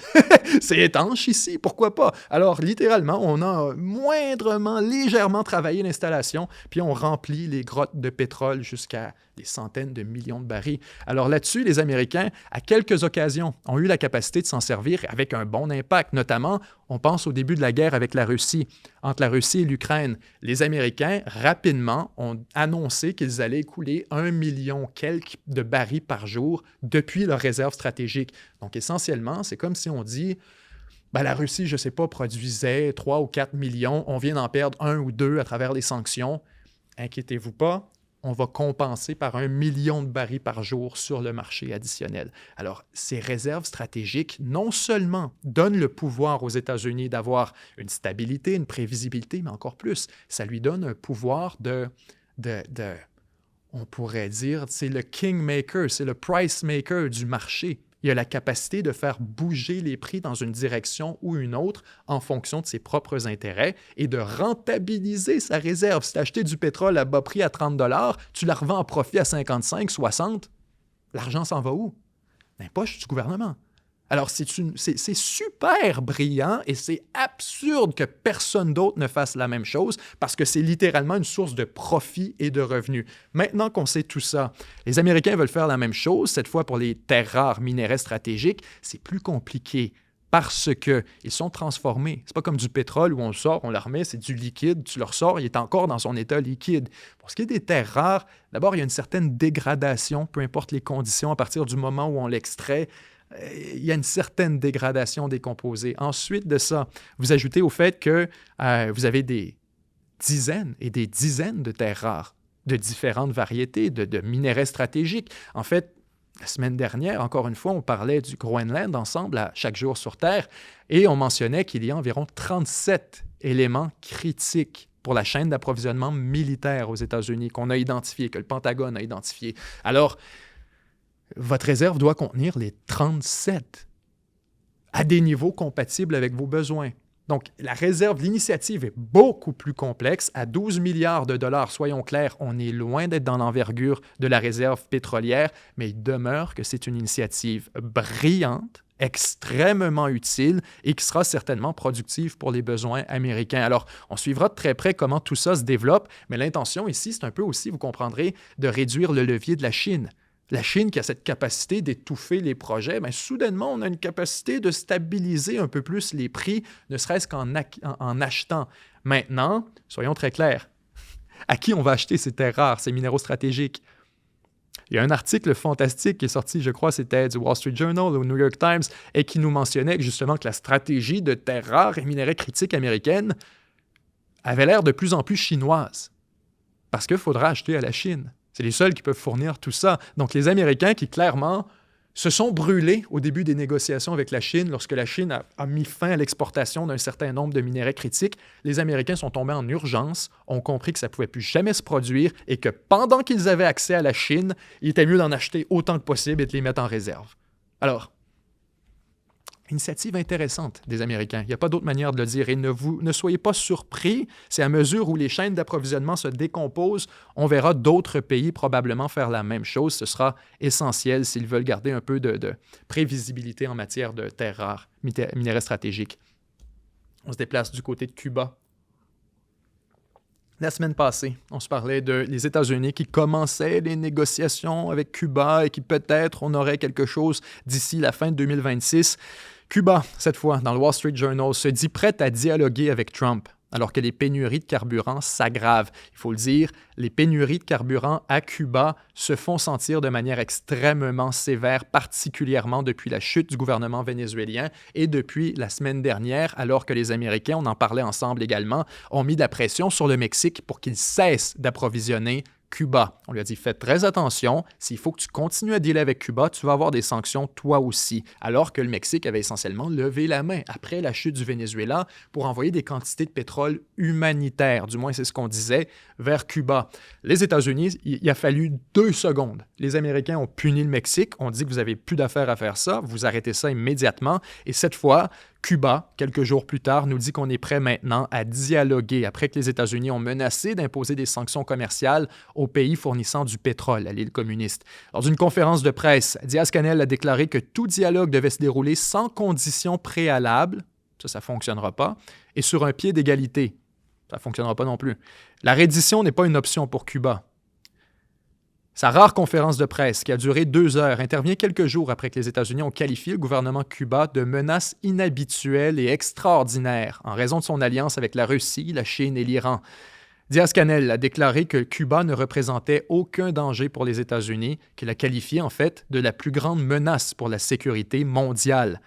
C'est étanche ici, pourquoi pas? » Alors, littéralement, on a moindrement, légèrement travaillé l'installation, puis on remplit les grottes de pétrole jusqu'à des centaines de millions de barils. Alors là-dessus, les Américains, à quelques occasions, ont eu la capacité de s'en servir avec un bon impact. Notamment, on pense au début de la guerre avec la Russie. Entre la Russie et l'Ukraine, les Américains, rapidement, ont annoncé qu'ils allaient écouler 1 million quelques de barils par jour depuis leur réserve stratégique. Donc, essentiellement, c'est comme si on dit, ben, la Russie, je ne sais pas, produisait 3 ou 4 millions, on vient d'en perdre 1 ou 2 à travers les sanctions. Inquiétez-vous pas, on va compenser par 1 million de barils par jour sur le marché additionnel. Alors, ces réserves stratégiques, non seulement donnent le pouvoir aux États-Unis d'avoir une stabilité, une prévisibilité, mais encore plus, ça lui donne un pouvoir on pourrait dire, c'est le kingmaker, c'est le price maker du marché. Il a la capacité de faire bouger les prix dans une direction ou une autre en fonction de ses propres intérêts et de rentabiliser sa réserve. Si tu as acheté du pétrole à bas prix à 30 $, tu la revends en profit à 55, 60 $, l'argent s'en va où? Dans les poches du gouvernement. Alors, c'est super brillant et c'est absurde que personne d'autre ne fasse la même chose parce que c'est littéralement une source de profit et de revenus. Maintenant qu'on sait tout ça, les Américains veulent faire la même chose, cette fois pour les terres rares, minerais stratégiques. C'est plus compliqué parce qu'ils sont transformés. C'est pas comme du pétrole où on le sort, on le remet, c'est du liquide, tu le ressors, il est encore dans son état liquide. Pour ce qui est des terres rares, d'abord, il y a une certaine dégradation, peu importe les conditions, à partir du moment où on l'extrait, il y a une certaine dégradation des composés. Ensuite de ça, vous ajoutez au fait que vous avez des dizaines et des dizaines de terres rares, de différentes variétés, de minéraux stratégiques. En fait, la semaine dernière, encore une fois, on parlait du Groenland ensemble à Chaque jour sur Terre et on mentionnait qu'il y a environ 37 éléments critiques pour la chaîne d'approvisionnement militaire aux États-Unis qu'on a identifié, que le Pentagone a identifié. Alors, votre réserve doit contenir les 37 à des niveaux compatibles avec vos besoins. Donc, la réserve, l'initiative est beaucoup plus complexe. À 12 milliards de dollars, soyons clairs, on est loin d'être dans l'envergure de la réserve pétrolière, mais il demeure que c'est une initiative brillante, extrêmement utile et qui sera certainement productive pour les besoins américains. Alors, on suivra de très près comment tout ça se développe, mais l'intention ici, c'est un peu aussi, vous comprendrez, de réduire le levier de la Chine. La Chine qui a cette capacité d'étouffer les projets, bien, soudainement, on a une capacité de stabiliser un peu plus les prix, ne serait-ce qu'en achetant. Maintenant, soyons très clairs, à qui on va acheter ces terres rares, ces minéraux stratégiques? Il y a un article fantastique qui est sorti, je crois, c'était du Wall Street Journal ou New York Times, et qui nous mentionnait justement que la stratégie de terres rares et minéraux critiques américaine avait l'air de plus en plus chinoise, parce qu'il faudra acheter à la Chine. C'est les seuls qui peuvent fournir tout ça. Donc, les Américains qui, clairement, se sont brûlés au début des négociations avec la Chine, lorsque la Chine a mis fin à l'exportation d'un certain nombre de minéraux critiques, les Américains sont tombés en urgence, ont compris que ça ne pouvait plus jamais se produire et que pendant qu'ils avaient accès à la Chine, il était mieux d'en acheter autant que possible et de les mettre en réserve. Alors, initiative intéressante des Américains. Il n'y a pas d'autre manière de le dire. Et ne soyez pas surpris, c'est à mesure où les chaînes d'approvisionnement se décomposent, on verra d'autres pays probablement faire la même chose. Ce sera essentiel s'ils veulent garder un peu de prévisibilité en matière de terres rares, minéraux stratégiques. On se déplace du côté de Cuba. La semaine passée, on se parlait des États-Unis qui commençaient les négociations avec Cuba et qui peut-être on aurait quelque chose d'ici la fin de 2026. Cuba, cette fois, dans le Wall Street Journal, se dit prête à dialoguer avec Trump, alors que les pénuries de carburant s'aggravent. Il faut le dire, les pénuries de carburant à Cuba se font sentir de manière extrêmement sévère, particulièrement depuis la chute du gouvernement vénézuélien et depuis la semaine dernière, alors que les Américains, on en parlait ensemble également, ont mis de la pression sur le Mexique pour qu'il cesse d'approvisionner Cuba. On lui a dit, faites très attention, s'il faut que tu continues à dealer avec Cuba, tu vas avoir des sanctions toi aussi. Alors que le Mexique avait essentiellement levé la main après la chute du Venezuela pour envoyer des quantités de pétrole humanitaire, du moins c'est ce qu'on disait, vers Cuba. Les États-Unis, il a fallu 2 secondes. Les Américains ont puni le Mexique, on dit que vous n'avez plus d'affaires à faire ça, vous arrêtez ça immédiatement. Et cette fois, Cuba, quelques jours plus tard, nous dit qu'on est prêt maintenant à dialoguer après que les États-Unis ont menacé d'imposer des sanctions commerciales aux pays fournissant du pétrole à l'île communiste. Lors d'une conférence de presse, Díaz-Canel a déclaré que tout dialogue devait se dérouler sans conditions préalables, ça ne fonctionnera pas, et sur un pied d'égalité, ça ne fonctionnera pas non plus. La reddition n'est pas une option pour Cuba. Sa rare conférence de presse, qui a duré 2 heures, intervient quelques jours après que les États-Unis ont qualifié le gouvernement cubain de menace inhabituelle et extraordinaire en raison de son alliance avec la Russie, la Chine et l'Iran. Díaz-Canel a déclaré que Cuba ne représentait aucun danger pour les États-Unis, qu'il a qualifié en fait de la plus grande menace pour la sécurité mondiale.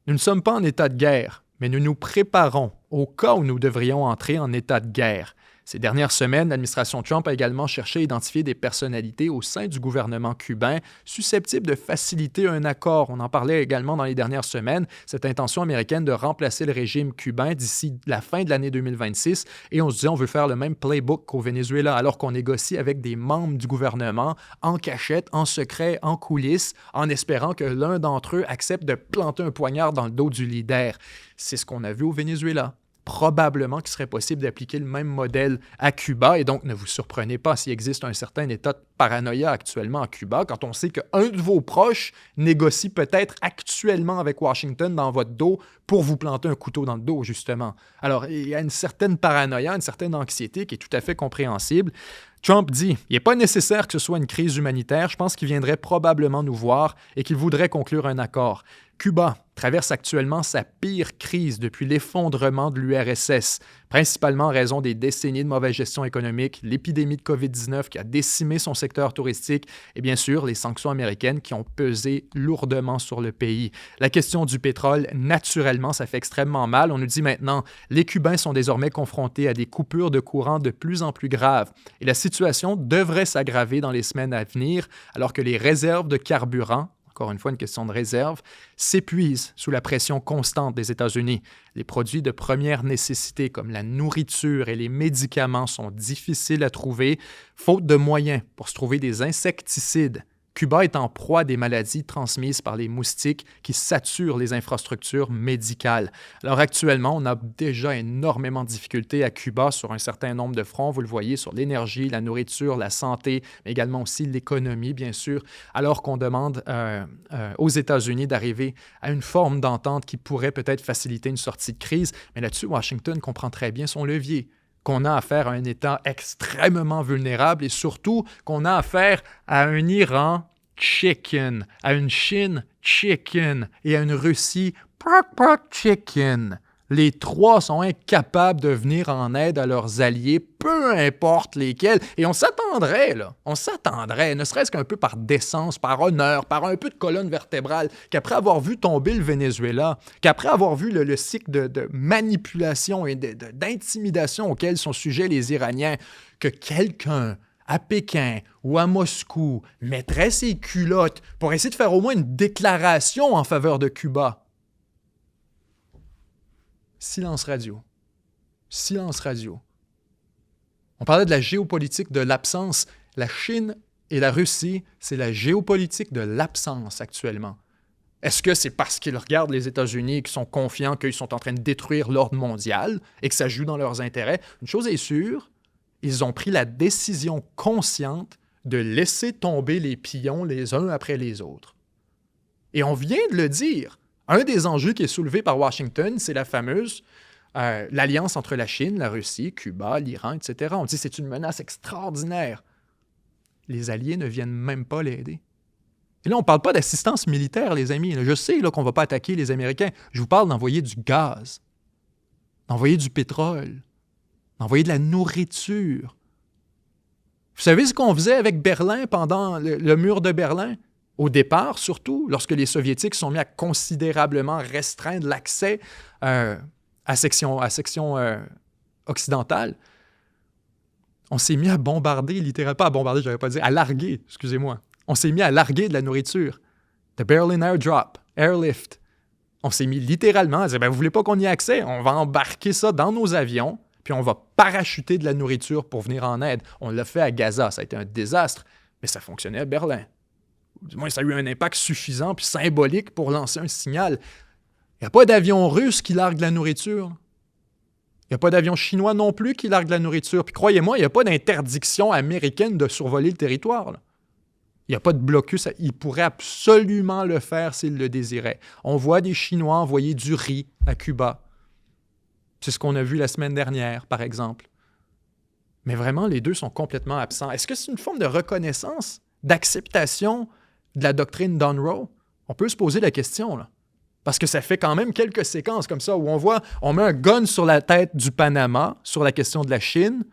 Nous ne sommes pas en état de guerre, mais nous nous préparons au cas où nous devrions entrer en état de guerre. Ces dernières semaines, l'administration Trump a également cherché à identifier des personnalités au sein du gouvernement cubain susceptibles de faciliter un accord. On en parlait également dans les dernières semaines, cette intention américaine de remplacer le régime cubain d'ici la fin de l'année 2026. Et on se disait, on veut faire le même playbook qu'au Venezuela, alors qu'on négocie avec des membres du gouvernement en cachette, en secret, en coulisses, en espérant que l'un d'entre eux accepte de planter un poignard dans le dos du leader. C'est ce qu'on a vu au Venezuela. Probablement qu'il serait possible d'appliquer le même modèle à Cuba et donc ne vous surprenez pas s'il existe un certain état de paranoïa actuellement à Cuba quand on sait qu'un de vos proches négocie peut-être actuellement avec Washington dans votre dos pour vous planter un couteau dans le dos, justement. Alors, il y a une certaine paranoïa, une certaine anxiété qui est tout à fait compréhensible. Trump dit « Il n'est pas nécessaire que ce soit une crise humanitaire, je pense qu'il viendrait probablement nous voir et qu'il voudrait conclure un accord. » Cuba traverse actuellement sa pire crise depuis l'effondrement de l'URSS, principalement en raison des décennies de mauvaise gestion économique, l'épidémie de COVID-19 qui a décimé son secteur touristique et bien sûr les sanctions américaines qui ont pesé lourdement sur le pays. La question du pétrole, naturellement, ça fait extrêmement mal. On nous dit maintenant, les Cubains sont désormais confrontés à des coupures de courant de plus en plus graves et la situation devrait s'aggraver dans les semaines à venir alors que les réserves de carburant, encore une fois une question de réserve, s'épuisent sous la pression constante des États-Unis. Les produits de première nécessité comme la nourriture et les médicaments sont difficiles à trouver, faute de moyens pour se trouver des insecticides. Cuba est en proie à des maladies transmises par les moustiques qui saturent les infrastructures médicales. Alors actuellement, on a déjà énormément de difficultés à Cuba sur un certain nombre de fronts. Vous le voyez sur l'énergie, la nourriture, la santé, mais également aussi l'économie, bien sûr, alors qu'on demande aux États-Unis d'arriver à une forme d'entente qui pourrait peut-être faciliter une sortie de crise. Mais là-dessus, Washington comprend très bien son levier, qu'on a affaire à un État extrêmement vulnérable et surtout qu'on a affaire à un Iran chicken, à une Chine chicken et à une Russie pork chicken. Les trois sont incapables de venir en aide à leurs alliés, peu importe lesquels. Et on s'attendrait, ne serait-ce qu'un peu par décence, par honneur, par un peu de colonne vertébrale, qu'après avoir vu tomber le Venezuela, qu'après avoir vu le cycle de manipulation et d'intimidation auquel sont sujets les Iraniens, que quelqu'un à Pékin ou à Moscou mettrait ses culottes pour essayer de faire au moins une déclaration en faveur de Cuba. Silence radio. Silence radio. On parlait de la géopolitique de l'absence. La Chine et la Russie, c'est la géopolitique de l'absence actuellement. Est-ce que c'est parce qu'ils regardent les États-Unis et qu'ils sont confiants qu'ils sont en train de détruire l'ordre mondial et que ça joue dans leurs intérêts? Une chose est sûre, ils ont pris la décision consciente de laisser tomber les pions les uns après les autres. Et on vient de le dire. Un des enjeux qui est soulevé par Washington, c'est la fameuse l'alliance entre la Chine, la Russie, Cuba, l'Iran, etc. On dit que c'est une menace extraordinaire. Les alliés ne viennent même pas l'aider. Et là, on ne parle pas d'assistance militaire, les amis. Je sais qu'on ne va pas attaquer les Américains. Je vous parle d'envoyer du gaz, d'envoyer du pétrole, d'envoyer de la nourriture. Vous savez ce qu'on faisait avec Berlin pendant le mur de Berlin? Au départ, surtout, lorsque les Soviétiques sont mis à considérablement restreindre l'accès à section occidentale, on s'est mis à bombarder, littéralement, pas à bombarder, je n'avais pas dit, à larguer, excusez-moi. On s'est mis à larguer de la nourriture. The Berlin Airdrop, Airlift. On s'est mis littéralement à dire, vous voulez pas qu'on y ait accès? On va embarquer ça dans nos avions, puis on va parachuter de la nourriture pour venir en aide. On l'a fait à Gaza, ça a été un désastre, mais ça fonctionnait à Berlin. Du moins, ça a eu un impact suffisant puis symbolique pour lancer un signal. Il n'y a pas d'avion russe qui largue de la nourriture. Il n'y a pas d'avion chinois non plus qui largue de la nourriture. Puis croyez-moi, il n'y a pas d'interdiction américaine de survoler le territoire, là. Il n'y a pas de blocus. Ils pourraient absolument le faire s'ils le désiraient. On voit des Chinois envoyer du riz à Cuba. C'est ce qu'on a vu la semaine dernière, par exemple. Mais vraiment, les deux sont complètement absents. Est-ce que c'est une forme de reconnaissance, d'acceptation de la doctrine d'Unroe? On peut se poser la question, là. Parce que ça fait quand même quelques séquences comme ça où on met un gun sur la tête du Panama sur la question de la Chine.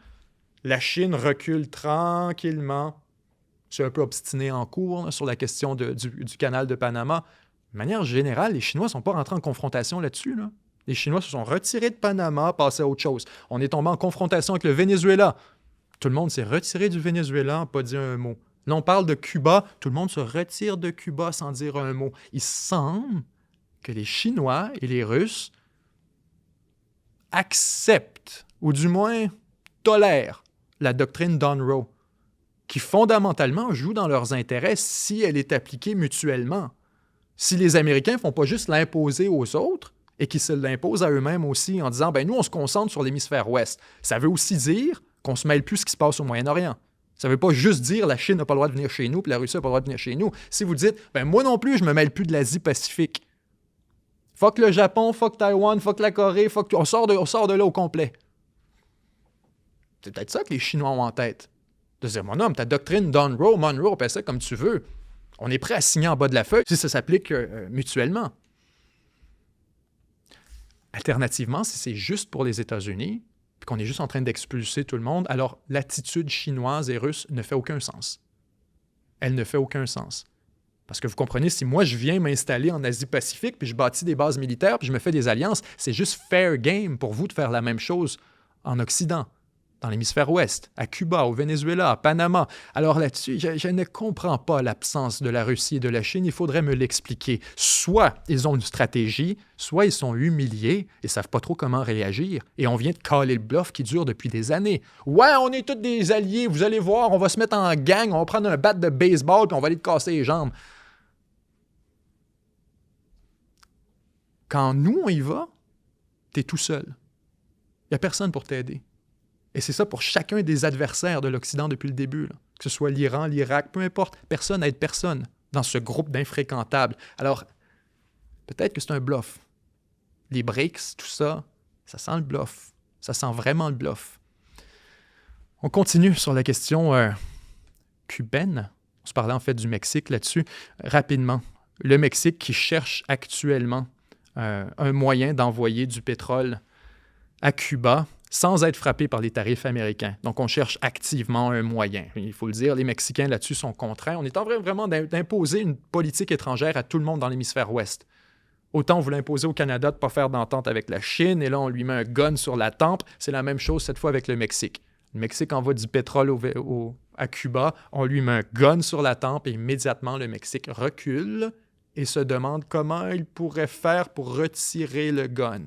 La Chine recule tranquillement. C'est un peu obstiné en cours là, sur la question du canal de Panama. De manière générale, les Chinois ne sont pas rentrés en confrontation là-dessus, là. Les Chinois se sont retirés de Panama, passés à autre chose. On est tombé en confrontation avec le Venezuela. Tout le monde s'est retiré du Venezuela, n'a pas dit un mot. Là, on parle de Cuba. Tout le monde se retire de Cuba sans dire un mot. Il semble que les Chinois et les Russes acceptent, ou du moins tolèrent, la doctrine d'Unroe, qui fondamentalement joue dans leurs intérêts si elle est appliquée mutuellement. Si les Américains ne font pas juste l'imposer aux autres et qu'ils se l'imposent à eux-mêmes aussi en disant « nous, on se concentre sur l'hémisphère ouest », ça veut aussi dire qu'on ne se mêle plus ce qui se passe au Moyen-Orient. Ça ne veut pas juste dire la Chine n'a pas le droit de venir chez nous puis la Russie n'a pas le droit de venir chez nous. Si vous dites « moi non plus, je ne me mêle plus de l'Asie-Pacifique », fuck le Japon, fuck Taïwan, fuck la Corée, on sort de là au complet. C'est peut-être ça que les Chinois ont en tête. De dire, mon homme, ta doctrine Monroe, appelle ça comme tu veux. On est prêt à signer en bas de la feuille si ça s'applique mutuellement. Alternativement, si c'est juste pour les États-Unis, puis qu'on est juste en train d'expulser tout le monde, alors l'attitude chinoise et russe ne fait aucun sens. Elle ne fait aucun sens. Parce que vous comprenez, si moi je viens m'installer en Asie-Pacifique, puis je bâtis des bases militaires, puis je me fais des alliances, c'est juste fair game pour vous de faire la même chose en Occident, dans l'hémisphère ouest, à Cuba, au Venezuela, à Panama. Alors là-dessus, je ne comprends pas l'absence de la Russie et de la Chine. Il faudrait me l'expliquer. Soit ils ont une stratégie, soit ils sont humiliés et ne savent pas trop comment réagir. Et on vient de caler le bluff qui dure depuis des années. Ouais, on est tous des alliés, vous allez voir, on va se mettre en gang, on va prendre un bat de baseball puis on va aller te casser les jambes. Quand nous, on y va, t'es tout seul. Il n'y a personne pour t'aider. Et c'est ça pour chacun des adversaires de l'Occident depuis le début, là. Que ce soit l'Iran, l'Irak, peu importe. Personne n'aide personne dans ce groupe d'infréquentables. Alors, peut-être que c'est un bluff. Les BRICS, tout ça, ça sent le bluff. Ça sent vraiment le bluff. On continue sur la question cubaine. On se parlait en fait du Mexique là-dessus. Rapidement, le Mexique qui cherche actuellement un moyen d'envoyer du pétrole à Cuba sans être frappé par les tarifs américains. Donc, on cherche activement un moyen. Il faut le dire, les Mexicains là-dessus sont contraints. On est en train vraiment d'imposer une politique étrangère à tout le monde dans l'hémisphère ouest. Autant on voulait imposer au Canada de ne pas faire d'entente avec la Chine, et là, on lui met un gun sur la tempe. C'est la même chose cette fois avec le Mexique. Le Mexique envoie du pétrole à Cuba, on lui met un gun sur la tempe et immédiatement, le Mexique recule et se demande comment il pourrait faire pour retirer le gun.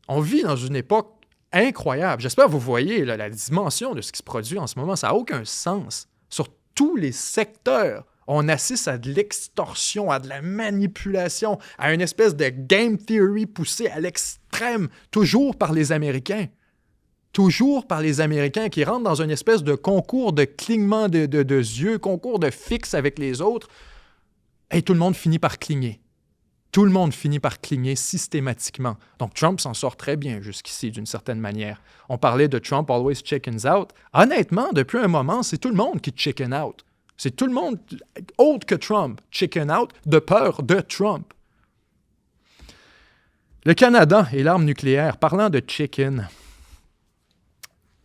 On vit dans une époque incroyable. J'espère que vous voyez là, la dimension de ce qui se produit en ce moment. Ça n'a aucun sens. Sur tous les secteurs, on assiste à de l'extorsion, à de la manipulation, à une espèce de game theory poussée à l'extrême, toujours par les Américains. Toujours par les Américains qui rentrent dans une espèce de concours de clignement de yeux, concours de fixe avec les autres, et tout le monde finit par cligner. Tout le monde finit par cligner systématiquement. Donc, Trump s'en sort très bien jusqu'ici, d'une certaine manière. On parlait de Trump always chickens out. Honnêtement, depuis un moment, c'est tout le monde qui chicken out. C'est tout le monde, autre que Trump, chicken out, de peur de Trump. Le Canada et l'arme nucléaire, parlant de chicken.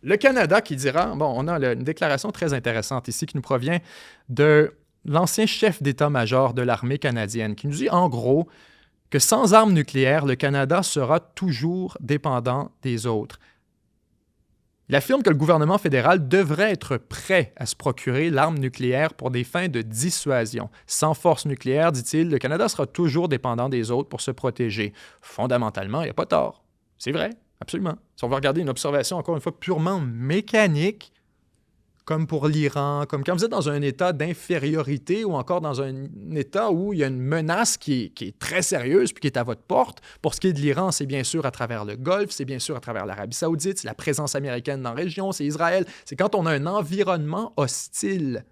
Le Canada qui dira, bon, on a une déclaration très intéressante ici qui nous provient de l'ancien chef d'état-major de l'armée canadienne, qui nous dit en gros que sans armes nucléaires, le Canada sera toujours dépendant des autres. Il affirme que le gouvernement fédéral devrait être prêt à se procurer l'arme nucléaire pour des fins de dissuasion. Sans force nucléaire, dit-il, le Canada sera toujours dépendant des autres pour se protéger. Fondamentalement, il n'y a pas tort. C'est vrai, absolument. Si on veut regarder une observation, encore une fois, purement mécanique, comme pour l'Iran, comme quand vous êtes dans un état d'infériorité ou encore dans un état où il y a une menace qui est très sérieuse puis qui est à votre porte. Pour ce qui est de l'Iran, c'est bien sûr à travers le Golfe, c'est bien sûr à travers l'Arabie Saoudite, c'est la présence américaine dans la région, c'est Israël. C'est quand on a un environnement hostile.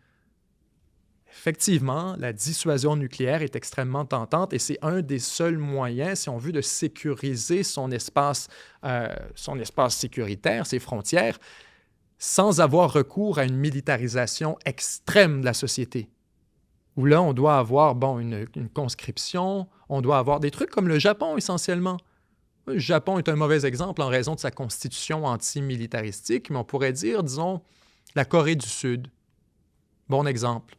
Effectivement, la dissuasion nucléaire est extrêmement tentante et c'est un des seuls moyens, si on veut, de sécuriser son espace sécuritaire, ses frontières, sans avoir recours à une militarisation extrême de la société. Où là, on doit avoir une conscription, on doit avoir des trucs comme le Japon essentiellement. Le Japon est un mauvais exemple en raison de sa constitution anti-militaristique, mais on pourrait dire, disons, la Corée du Sud. Bon exemple.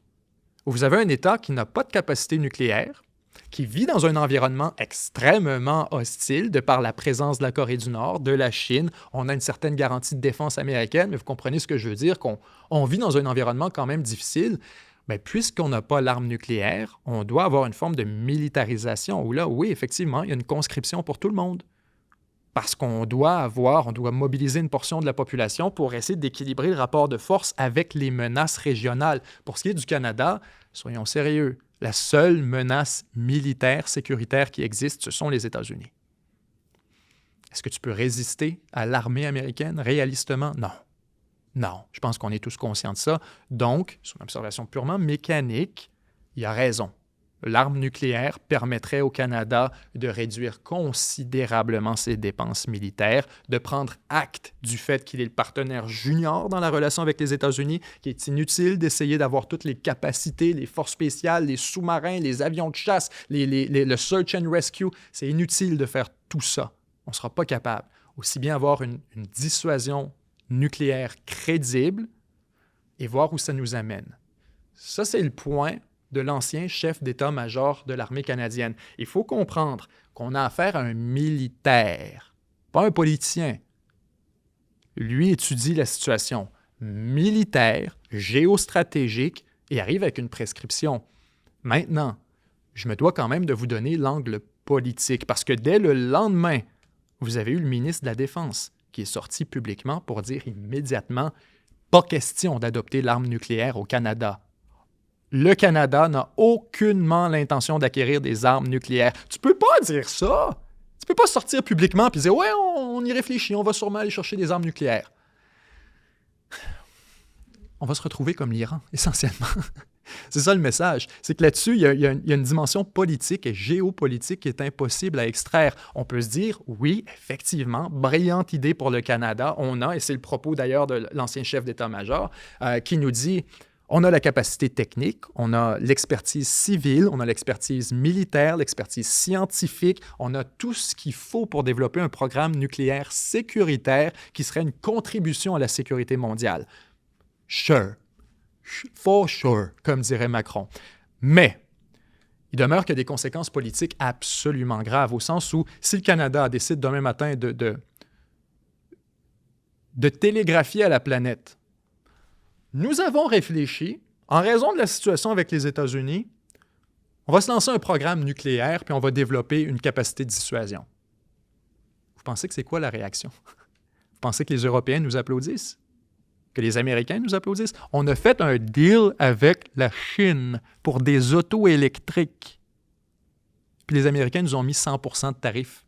Où vous avez un État qui n'a pas de capacité nucléaire, qui vit dans un environnement extrêmement hostile de par la présence de la Corée du Nord, de la Chine. On a une certaine garantie de défense américaine, mais vous comprenez ce que je veux dire, qu'on vit dans un environnement quand même difficile. Bien, puisqu'on n'a pas l'arme nucléaire, on doit avoir une forme de militarisation où là, oui, effectivement, il y a une conscription pour tout le monde. Parce qu'on doit mobiliser une portion de la population pour essayer d'équilibrer le rapport de force avec les menaces régionales. Pour ce qui est du Canada, soyons sérieux. La seule menace militaire, sécuritaire qui existe, ce sont les États-Unis. Est-ce que tu peux résister à l'armée américaine réalistement? Non. Non, je pense qu'on est tous conscients de ça. Donc, sur une observation purement mécanique, il a raison. L'arme nucléaire permettrait au Canada de réduire considérablement ses dépenses militaires, de prendre acte du fait qu'il est le partenaire junior dans la relation avec les États-Unis, qu'il est inutile d'essayer d'avoir toutes les capacités, les forces spéciales, les sous-marins, les avions de chasse, le search and rescue. C'est inutile de faire tout ça. On ne sera pas capable. Aussi bien avoir une dissuasion nucléaire crédible et voir où ça nous amène. Ça, c'est le point de l'ancien chef d'état-major de l'armée canadienne. Il faut comprendre qu'on a affaire à un militaire, pas un politicien. Lui étudie la situation militaire, géostratégique et arrive avec une prescription. Maintenant, je me dois quand même de vous donner l'angle politique parce que dès le lendemain, vous avez eu le ministre de la Défense qui est sorti publiquement pour dire immédiatement « Pas question d'adopter l'arme nucléaire au Canada ». Le Canada n'a aucunement l'intention d'acquérir des armes nucléaires. Tu peux pas dire ça! Tu peux pas sortir publiquement et dire « Ouais, on y réfléchit, on va sûrement aller chercher des armes nucléaires. » On va se retrouver comme l'Iran, essentiellement. C'est ça le message. C'est que là-dessus, il y a une dimension politique et géopolitique qui est impossible à extraire. On peut se dire, oui, effectivement, brillante idée pour le Canada. On a, et c'est le propos d'ailleurs de l'ancien chef d'état-major, qui nous dit, on a la capacité technique, on a l'expertise civile, on a l'expertise militaire, l'expertise scientifique, on a tout ce qu'il faut pour développer un programme nucléaire sécuritaire qui serait une contribution à la sécurité mondiale. Sure. For sure, comme dirait Macron. Mais il demeure qu'il y a des conséquences politiques absolument graves, au sens où si le Canada décide demain matin de télégraphier à la planète, nous avons réfléchi, en raison de la situation avec les États-Unis, on va se lancer un programme nucléaire puis on va développer une capacité de dissuasion. Vous pensez que c'est quoi la réaction? Vous pensez que les Européens nous applaudissent? Que les Américains nous applaudissent? On a fait un deal avec la Chine pour des autos électriques. Puis les Américains nous ont mis 100% de tarifs.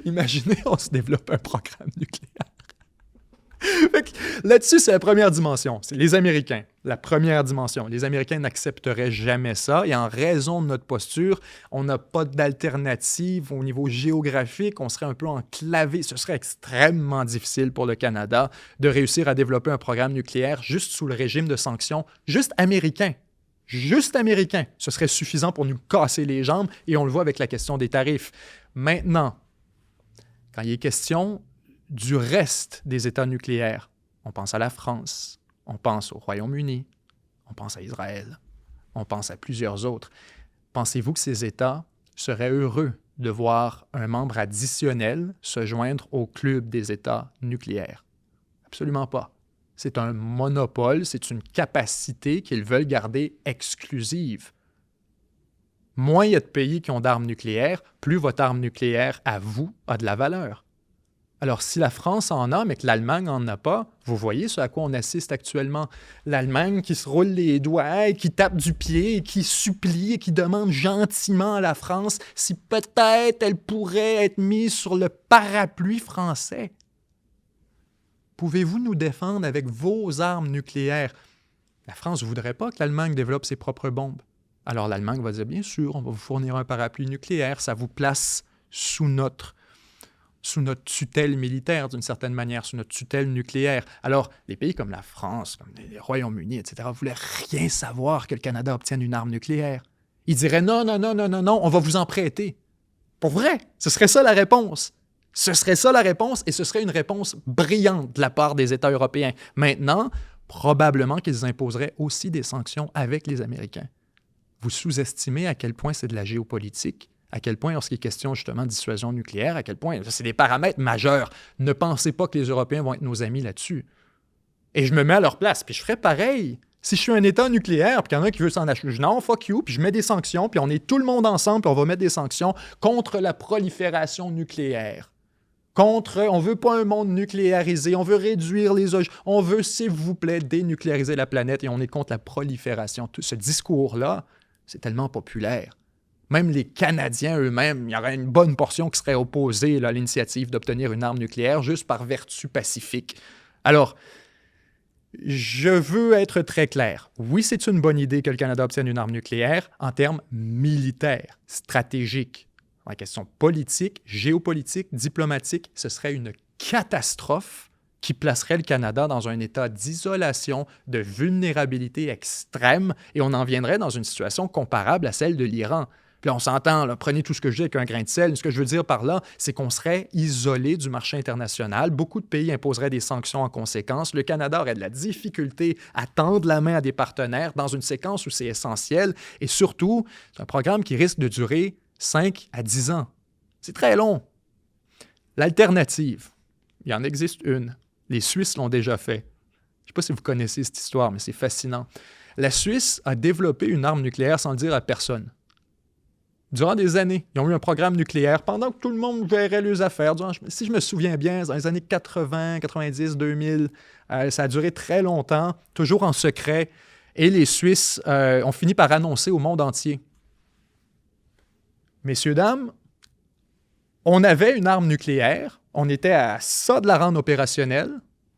Imaginez, on se développe un programme nucléaire. Là-dessus, c'est la première dimension. C'est les Américains. La première dimension. Les Américains n'accepteraient jamais ça. Et en raison de notre posture, on n'a pas d'alternative au niveau géographique. On serait un peu enclavé. Ce serait extrêmement difficile pour le Canada de réussir à développer un programme nucléaire juste sous le régime de sanctions, juste américain. Juste américain. Ce serait suffisant pour nous casser les jambes et on le voit avec la question des tarifs. Maintenant, quand il est question du reste des États nucléaires. On pense à la France, on pense au Royaume-Uni, on pense à Israël, on pense à plusieurs autres. Pensez-vous que ces États seraient heureux de voir un membre additionnel se joindre au club des États nucléaires? Absolument pas. C'est un monopole, c'est une capacité qu'ils veulent garder exclusive. Moins il y a de pays qui ont d'armes nucléaires, plus votre arme nucléaire, à vous, a de la valeur. Alors, si la France en a, mais que l'Allemagne n'en a pas, vous voyez ce à quoi on assiste actuellement. L'Allemagne qui se roule les doigts, et qui tape du pied, et qui supplie, et qui demande gentiment à la France si peut-être elle pourrait être mise sur le parapluie français. Pouvez-vous nous défendre avec vos armes nucléaires? La France ne voudrait pas que l'Allemagne développe ses propres bombes. Alors l'Allemagne va dire, bien sûr, on va vous fournir un parapluie nucléaire, ça vous place sous notre tutelle militaire, d'une certaine manière, sous notre tutelle nucléaire. Alors, les pays comme la France, comme les Royaumes-Unis, etc., ne voulaient rien savoir que le Canada obtienne une arme nucléaire. Ils diraient non, on va vous en prêter. Pour vrai, ce serait ça la réponse. Ce serait ça la réponse et ce serait une réponse brillante de la part des États européens. Maintenant, probablement qu'ils imposeraient aussi des sanctions avec les Américains. Vous sous-estimez à quel point c'est de la géopolitique, à quel point, lorsqu'il est question justement de dissuasion nucléaire, à quel point c'est des paramètres majeurs. Ne pensez pas que les Européens vont être nos amis là-dessus. Et je me mets à leur place, puis je ferais pareil. Si je suis un État nucléaire, puis qu'il y en a qui veut s'en acheter, je dis non, fuck you, puis je mets des sanctions, puis on est tout le monde ensemble, puis on va mettre des sanctions contre la prolifération nucléaire. On veut pas un monde nucléarisé, on veut réduire les ogives, on veut, s'il vous plaît, dénucléariser la planète et on est contre la prolifération. Tout ce discours-là, c'est tellement populaire. Même les Canadiens eux-mêmes, il y aurait une bonne portion qui serait opposée là, à l'initiative d'obtenir une arme nucléaire juste par vertu pacifique. Alors, Je veux être très clair. Oui, c'est une bonne idée que le Canada obtienne une arme nucléaire en termes militaires, stratégiques. En question politique, géopolitique, diplomatique, ce serait une catastrophe qui placerait le Canada dans un état d'isolation, de vulnérabilité extrême, et on en viendrait dans une situation comparable à celle de l'Iran. Puis là, on s'entend, là, prenez tout ce que je dis avec un grain de sel. Ce que je veux dire par là, c'est qu'on serait isolé du marché international. Beaucoup de pays imposeraient des sanctions en conséquence. Le Canada aurait de la difficulté à tendre la main à des partenaires dans une séquence où c'est essentiel. Et surtout, c'est un programme qui risque de durer 5 à 10 ans. C'est très long. L'alternative, il y en existe une. Les Suisses l'ont déjà fait. Je ne sais pas si vous connaissez cette histoire, mais c'est fascinant. La Suisse a développé une arme nucléaire sans le dire à personne. Durant des années, ils ont eu un programme nucléaire pendant que tout le monde gérait leurs affaires. Si je me souviens bien, dans les années 80, 90, 2000, ça a duré très longtemps, toujours en secret. Et les Suisses ont fini par annoncer au monde entier. Messieurs, dames, on avait une arme nucléaire, on était à ça de la rendre opérationnelle,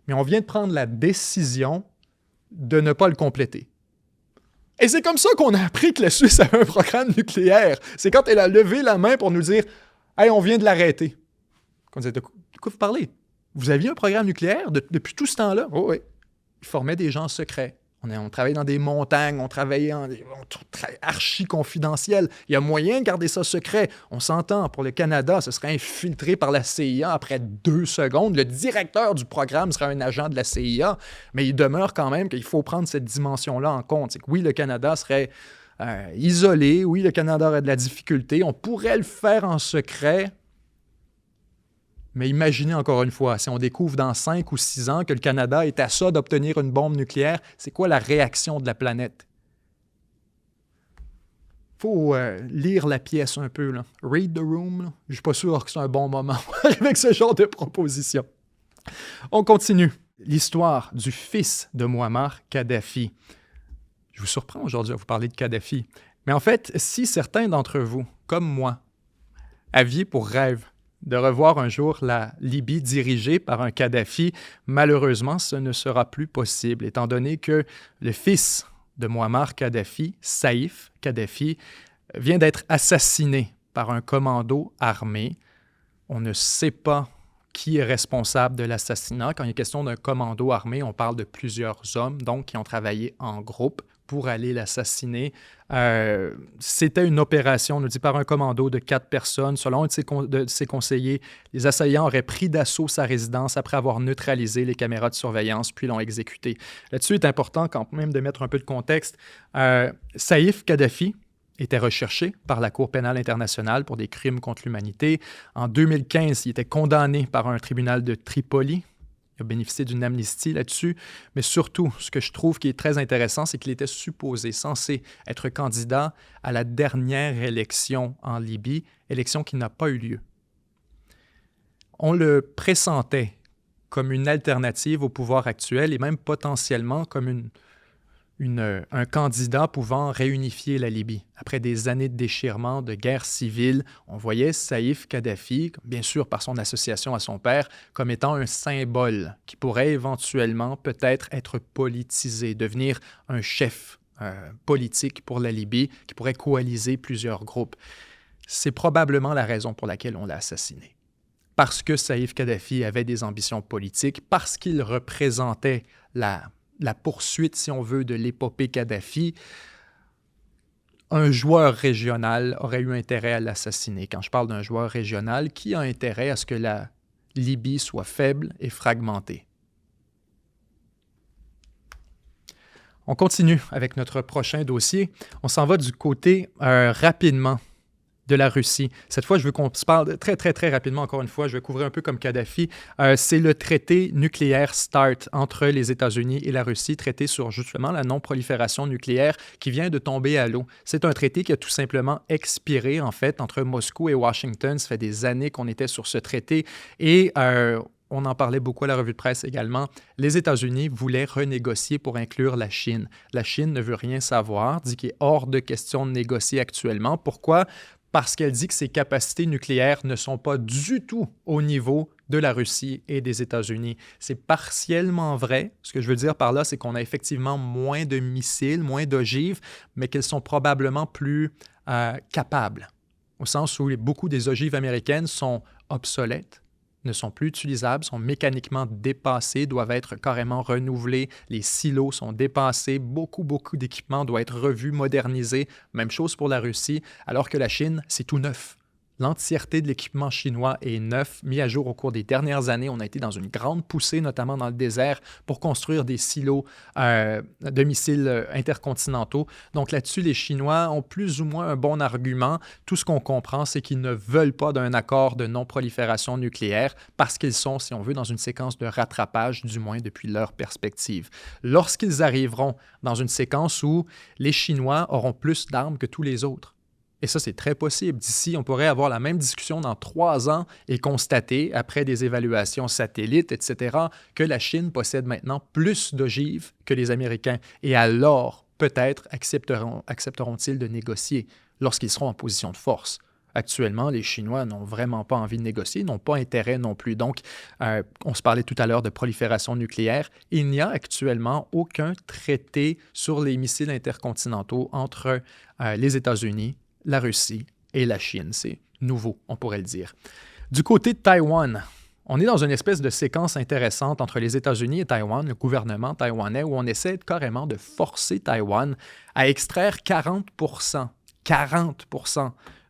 mais on vient de prendre la décision de ne pas le compléter. Et c'est comme ça qu'on a appris que la Suisse avait un programme nucléaire. C'est quand elle a levé la main pour nous dire « Hey, on vient de l'arrêter ». On disait « De quoi vous parlez? Vous aviez un programme nucléaire depuis tout ce temps-là? » Oh, oui. Ils formaient des gens secrets. On travaillait dans des montagnes, on travaillait archi-confidentiel. Il y a moyen de garder ça secret. On s'entend, pour le Canada, ce serait infiltré par la CIA après 2 secondes. Le directeur du programme serait un agent de la CIA, mais il demeure quand même qu'il faut prendre cette dimension-là en compte. C'est que oui, le Canada serait isolé, oui, le Canada aurait de la difficulté. On pourrait le faire en secret. Mais imaginez encore une fois, si on découvre dans 5 ou 6 ans que le Canada est à ça d'obtenir une bombe nucléaire, c'est quoi la réaction de la planète? Il faut lire la pièce un peu. Là. Read the room. Là. Je ne suis pas sûr que c'est un bon moment avec ce genre de proposition. On continue. L'histoire du fils de Mouammar Kadhafi. Je vous surprends aujourd'hui à vous parler de Kadhafi. Mais en fait, si certains d'entre vous, comme moi, aviez pour rêve de revoir un jour la Libye dirigée par un Kadhafi, malheureusement, ce ne sera plus possible, étant donné que le fils de Mouammar Kadhafi, Saïf Kadhafi, vient d'être assassiné par un commando armé. On ne sait pas qui est responsable de l'assassinat. Quand il est question d'un commando armé, on parle de plusieurs hommes, donc qui ont travaillé en groupe pour aller l'assassiner. C'était une opération, on nous dit, par un commando de 4 personnes. Selon un de ses conseillers, les assaillants auraient pris d'assaut sa résidence après avoir neutralisé les caméras de surveillance, puis l'ont exécuté. Là-dessus, il est important quand même de mettre un peu de contexte. Saïf Kadhafi était recherché par la Cour pénale internationale pour des crimes contre l'humanité. En 2015, il était condamné par un tribunal de Tripoli. Il a bénéficié d'une amnistie là-dessus. Mais surtout, ce que je trouve qui est très intéressant, c'est qu'il était censé être candidat à la dernière élection en Libye, élection qui n'a pas eu lieu. On le pressentait comme une alternative au pouvoir actuel et même potentiellement comme un candidat pouvant réunifier la Libye. Après des années de déchirement, de guerre civile, on voyait Saïf Kadhafi, bien sûr par son association à son père, comme étant un symbole qui pourrait éventuellement peut-être être politisé, devenir un chef politique pour la Libye qui pourrait coaliser plusieurs groupes. C'est probablement la raison pour laquelle on l'a assassiné. Parce que Saïf Kadhafi avait des ambitions politiques, parce qu'il représentait la poursuite, si on veut, de l'épopée Kadhafi, un joueur régional aurait eu intérêt à l'assassiner. Quand je parle d'un joueur régional, qui a intérêt à ce que la Libye soit faible et fragmentée? On continue avec notre prochain dossier. On s'en va du côté rapidement de la Russie. Cette fois, je veux qu'on se parle très, très, très rapidement, encore une fois, je vais couvrir un peu comme Kadhafi. C'est le traité nucléaire START entre les États-Unis et la Russie, traité sur justement la non-prolifération nucléaire qui vient de tomber à l'eau. C'est un traité qui a tout simplement expiré, en fait, entre Moscou et Washington. Ça fait des années qu'on était sur ce traité et on en parlait beaucoup à la revue de presse également. Les États-Unis voulaient renégocier pour inclure la Chine. La Chine ne veut rien savoir, dit qu'il est hors de question de négocier actuellement. Pourquoi? parce qu'elle dit que ses capacités nucléaires ne sont pas du tout au niveau de la Russie et des États-Unis. C'est partiellement vrai. Ce que je veux dire par là, c'est qu'on a effectivement moins de missiles, moins d'ogives, mais qu'elles sont probablement plus capables, au sens où beaucoup des ogives américaines sont obsolètes, ne sont plus utilisables, sont mécaniquement dépassés, doivent être carrément renouvelés. Les silos sont dépassés. Beaucoup d'équipements doivent être revus, modernisés. Même chose pour la Russie, alors que la Chine, c'est tout neuf. L'entièreté de l'équipement chinois est neuf, mis à jour au cours des dernières années. On a été dans une grande poussée, notamment dans le désert, pour construire des silos de missiles intercontinentaux. Donc là-dessus, les Chinois ont plus ou moins un bon argument. Tout ce qu'on comprend, c'est qu'ils ne veulent pas d'un accord de non-prolifération nucléaire parce qu'ils sont, si on veut, dans une séquence de rattrapage, du moins depuis leur perspective. Lorsqu'ils arriveront dans une séquence où les Chinois auront plus d'armes que tous les autres, et ça, c'est très possible. D'ici, on pourrait avoir la même discussion dans 3 ans et constater, après des évaluations satellites, etc., que la Chine possède maintenant plus d'ogives que les Américains. Et alors, peut-être accepteront-ils de négocier lorsqu'ils seront en position de force. Actuellement, les Chinois n'ont vraiment pas envie de négocier, n'ont pas intérêt non plus. Donc, on se parlait tout à l'heure de prolifération nucléaire. Il n'y a actuellement aucun traité sur les missiles intercontinentaux entre les États-Unis, la Russie et la Chine. C'est nouveau, on pourrait le dire. Du côté de Taïwan, on est dans une espèce de séquence intéressante entre les États-Unis et Taïwan, le gouvernement taïwanais, où on essaie carrément de forcer Taïwan à extraire 40%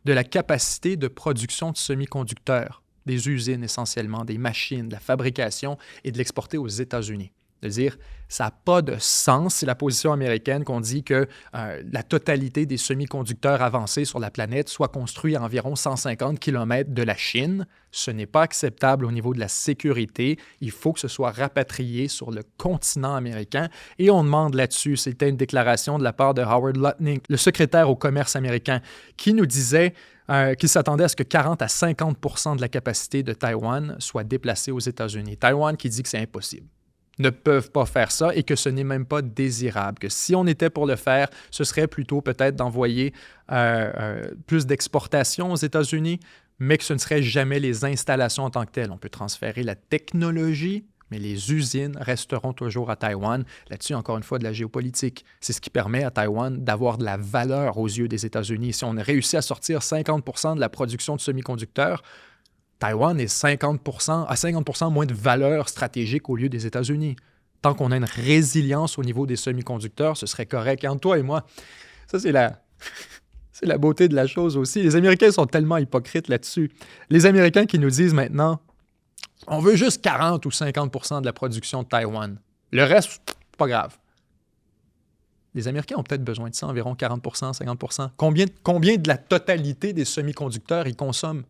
de la capacité de production de semi-conducteurs, des usines essentiellement, des machines, de la fabrication, et de l'exporter aux États-Unis. De dire, ça n'a pas de sens, c'est la position américaine qu'on dit que la totalité des semi-conducteurs avancés sur la planète soit construits à environ 150 km de la Chine. Ce n'est pas acceptable au niveau de la sécurité. Il faut que ce soit rapatrié sur le continent américain. Et on demande là-dessus, c'était une déclaration de la part de Howard Lutnick, le secrétaire au commerce américain, qui nous disait qu'il s'attendait à ce que 40 à 50% de la capacité de Taïwan soit déplacée aux États-Unis. Taïwan qui dit que c'est impossible, ne peuvent pas faire ça et que ce n'est même pas désirable, que si on était pour le faire, ce serait plutôt peut-être d'envoyer plus d'exportations aux États-Unis, mais que ce ne serait jamais les installations en tant que telles. On peut transférer la technologie, mais les usines resteront toujours à Taïwan. Là-dessus, encore une fois, de la géopolitique. C'est ce qui permet à Taïwan d'avoir de la valeur aux yeux des États-Unis. Si on réussit à sortir 50% de la production de semi-conducteurs, Taïwan est 50% moins de valeur stratégique au lieu des États-Unis. Tant qu'on a une résilience au niveau des semi-conducteurs, ce serait correct. Entre toi et moi, ça c'est la beauté de la chose aussi. Les Américains sont tellement hypocrites là-dessus. Les Américains qui nous disent maintenant, on veut juste 40 ou 50% de la production de Taïwan. Le reste, pas grave. Les Américains ont peut-être besoin de ça, environ 40%, 50%. Combien de la totalité des semi-conducteurs ils consomment?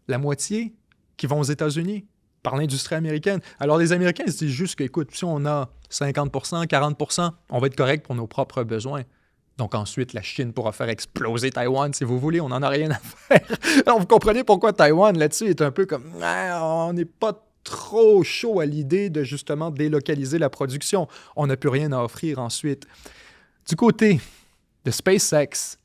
La moitié qui vont aux États-Unis par l'industrie américaine. Alors, les Américains ils se disent juste qu'écoute, si on a 50%, 40%, on va être correct pour nos propres besoins. Donc ensuite, la Chine pourra faire exploser Taïwan si vous voulez, on n'en a rien à faire. Alors, vous comprenez pourquoi Taïwan, là-dessus, est un peu comme on n'est pas trop chaud à l'idée de justement délocaliser la production. On n'a plus rien à offrir ensuite. Du côté de SpaceX,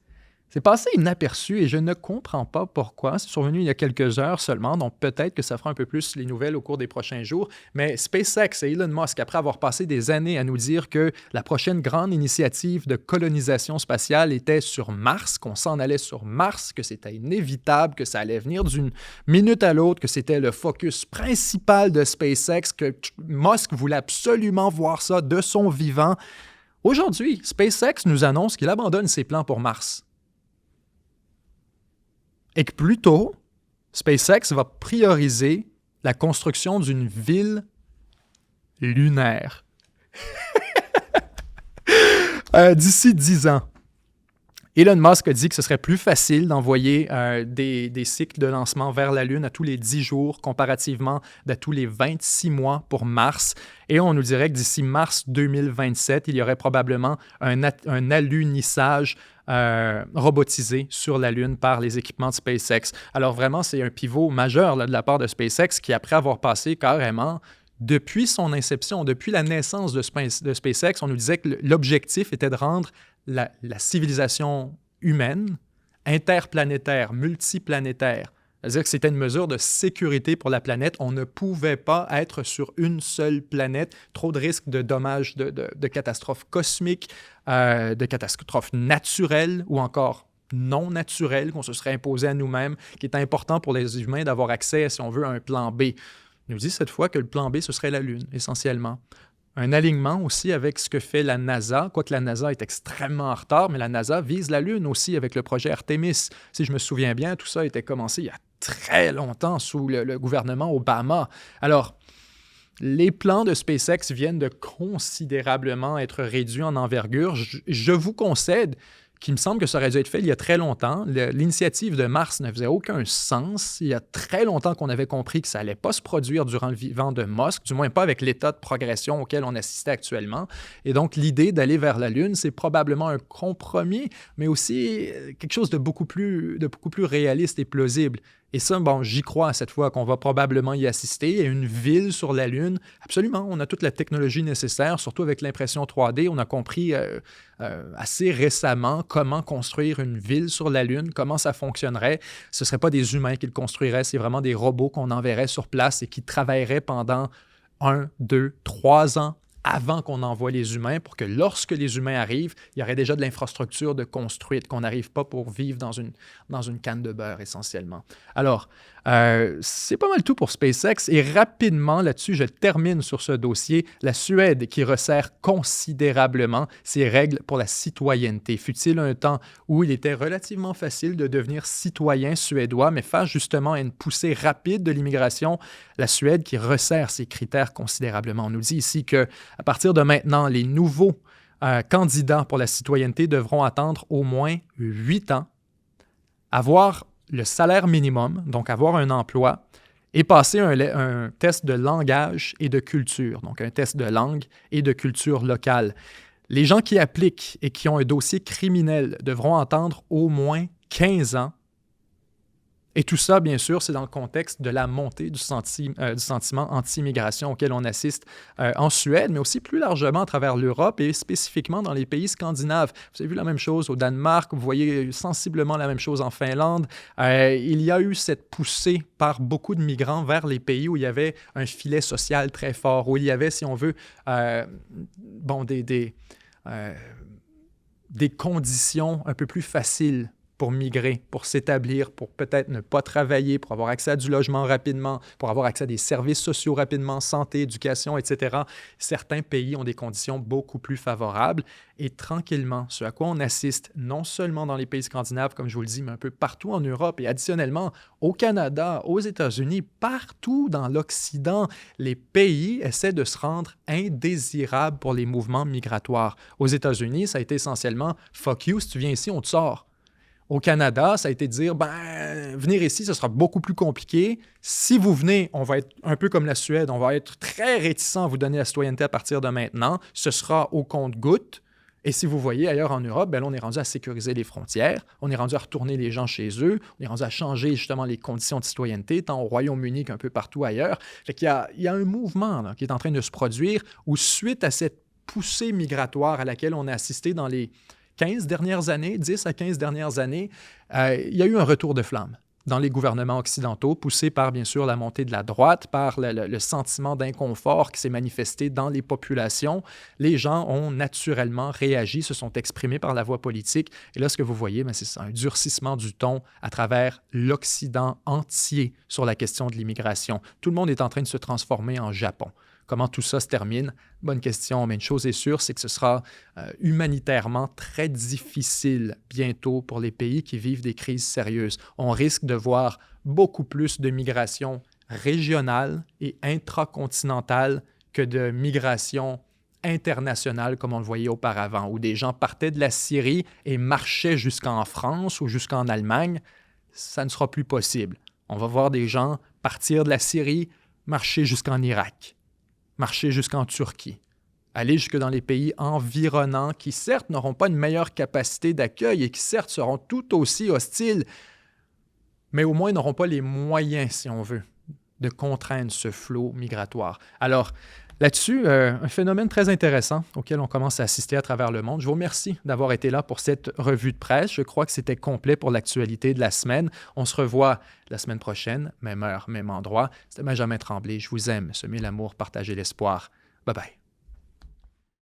c'est passé inaperçu et je ne comprends pas pourquoi. C'est survenu il y a quelques heures seulement, donc peut-être que ça fera un peu plus les nouvelles au cours des prochains jours. Mais SpaceX et Elon Musk, après avoir passé des années à nous dire que la prochaine grande initiative de colonisation spatiale était sur Mars, qu'on s'en allait sur Mars, que c'était inévitable, que ça allait venir d'une minute à l'autre, que c'était le focus principal de SpaceX, que Musk voulait absolument voir ça de son vivant. Aujourd'hui, SpaceX nous annonce qu'il abandonne ses plans pour Mars. Et que plutôt, SpaceX va prioriser la construction d'une ville lunaire d'ici 10 ans. Elon Musk a dit que ce serait plus facile d'envoyer des cycles de lancement vers la Lune à tous les 10 jours comparativement à tous les 26 mois pour Mars. Et on nous dirait que d'ici mars 2027, il y aurait probablement un alunissage robotisé sur la Lune par les équipements de SpaceX. Alors vraiment, c'est un pivot majeur là, de la part de SpaceX qui, après avoir passé carrément depuis son inception, depuis la naissance de SpaceX, on nous disait que l'objectif était de rendre la civilisation humaine interplanétaire, multiplanétaire. C'est-à-dire que c'était une mesure de sécurité pour la planète. On ne pouvait pas être sur une seule planète. Trop de risques de dommages, de catastrophes cosmiques, de catastrophes naturelles ou encore non naturelles qu'on se serait imposé à nous-mêmes, qui est important pour les humains d'avoir accès, si on veut, à un plan B. Il nous dit cette fois que le plan B, ce serait la Lune, essentiellement. Un alignement aussi avec ce que fait la NASA, quoique la NASA est extrêmement en retard, mais la NASA vise la Lune aussi avec le projet Artemis. Si je me souviens bien, tout ça a été commencé il y a très longtemps sous le gouvernement Obama. Alors, les plans de SpaceX viennent de considérablement être réduits en envergure. Je vous concède qu'il me semble que ça aurait dû être fait il y a très longtemps. L'initiative de Mars ne faisait aucun sens. Il y a très longtemps qu'on avait compris que ça n'allait pas se produire durant le vivant de Musk, du moins pas avec l'état de progression auquel on assistait actuellement. Et donc, l'idée d'aller vers la Lune, c'est probablement un compromis, mais aussi quelque chose de beaucoup plus réaliste et plausible. Et ça, bon, j'y crois à cette fois qu'on va probablement y assister. Il y a une ville sur la Lune. Absolument, on a toute la technologie nécessaire, surtout avec l'impression 3D. On a compris assez récemment comment construire une ville sur la Lune, comment ça fonctionnerait. Ce ne seraient pas des humains qui le construiraient, c'est vraiment des robots qu'on enverrait sur place et qui travailleraient pendant 1, 2, 3 ans avant qu'on envoie les humains, pour que lorsque les humains arrivent, il y aurait déjà de l'infrastructure de construite, qu'on n'arrive pas pour vivre dans une canne de beurre, essentiellement. Alors, c'est pas mal tout pour SpaceX. Et rapidement, là-dessus, je termine sur ce dossier. La Suède qui resserre considérablement ses règles pour la citoyenneté. Fut-il un temps où il était relativement facile de devenir citoyen suédois, mais face justement à une poussée rapide de l'immigration, la Suède qui resserre ses critères considérablement. On nous dit ici qu'à partir de maintenant, les nouveaux candidats pour la citoyenneté devront attendre au moins 8 ans, avoir le salaire minimum, donc avoir un emploi, et passer un test de langage et de culture, donc un test de langue et de culture locale. Les gens qui appliquent et qui ont un dossier criminel devront attendre au moins 15 ans. Et tout ça, bien sûr, c'est dans le contexte de la montée du sentiment anti-immigration auquel on assiste en Suède, mais aussi plus largement à travers l'Europe et spécifiquement dans les pays scandinaves. Vous avez vu la même chose au Danemark, vous voyez sensiblement la même chose en Finlande. Il y a eu cette poussée par beaucoup de migrants vers les pays où il y avait un filet social très fort, où il y avait, si on veut, des conditions un peu plus faciles pour migrer, pour s'établir, pour peut-être ne pas travailler, pour avoir accès à du logement rapidement, pour avoir accès à des services sociaux rapidement, santé, éducation, etc. Certains pays ont des conditions beaucoup plus favorables et tranquillement, ce à quoi on assiste, non seulement dans les pays scandinaves, comme je vous le dis, mais un peu partout en Europe et additionnellement au Canada, aux États-Unis, partout dans l'Occident, les pays essaient de se rendre indésirables pour les mouvements migratoires. Aux États-Unis, ça a été essentiellement « fuck you, si tu viens ici, on te sort ». Au Canada, ça a été de dire, venir ici, ce sera beaucoup plus compliqué. Si vous venez, on va être un peu comme la Suède, on va être très réticent à vous donner la citoyenneté à partir de maintenant. Ce sera au compte-gouttes. Et si vous voyez ailleurs en Europe, là, on est rendu à sécuriser les frontières, on est rendu à retourner les gens chez eux, on est rendu à changer justement les conditions de citoyenneté, tant au Royaume-Uni qu'un peu partout ailleurs. Fait qu'il y a un mouvement là, qui est en train de se produire où, suite à cette poussée migratoire à laquelle on a assisté dans les 10 à 15 dernières années, il y a eu un retour de flamme dans les gouvernements occidentaux, poussé par, bien sûr, la montée de la droite, par le sentiment d'inconfort qui s'est manifesté dans les populations. Les gens ont naturellement réagi, se sont exprimés par la voie politique. Et là, ce que vous voyez, c'est un durcissement du ton à travers l'Occident entier sur la question de l'immigration. Tout le monde est en train de se transformer en Japon. Comment tout ça se termine? Bonne question, mais une chose est sûre, c'est que ce sera humanitairement très difficile bientôt pour les pays qui vivent des crises sérieuses. On risque de voir beaucoup plus de migration régionale et intracontinentale que de migration internationale comme on le voyait auparavant, où des gens partaient de la Syrie et marchaient jusqu'en France ou jusqu'en Allemagne. Ça ne sera plus possible. On va voir des gens partir de la Syrie, marcher jusqu'en Irak, marcher jusqu'en Turquie, aller jusque dans les pays environnants qui, certes, n'auront pas une meilleure capacité d'accueil et qui, certes, seront tout aussi hostiles, mais au moins n'auront pas les moyens, si on veut, de contraindre ce flot migratoire. Alors, Là-dessus, un phénomène très intéressant auquel on commence à assister à travers le monde. Je vous remercie d'avoir été là pour cette revue de presse. Je crois que c'était complet pour l'actualité de la semaine. On se revoit la semaine prochaine, même heure, même endroit. C'était Benjamin Tremblay. Je vous aime. Semez l'amour, partagez l'espoir. Bye bye.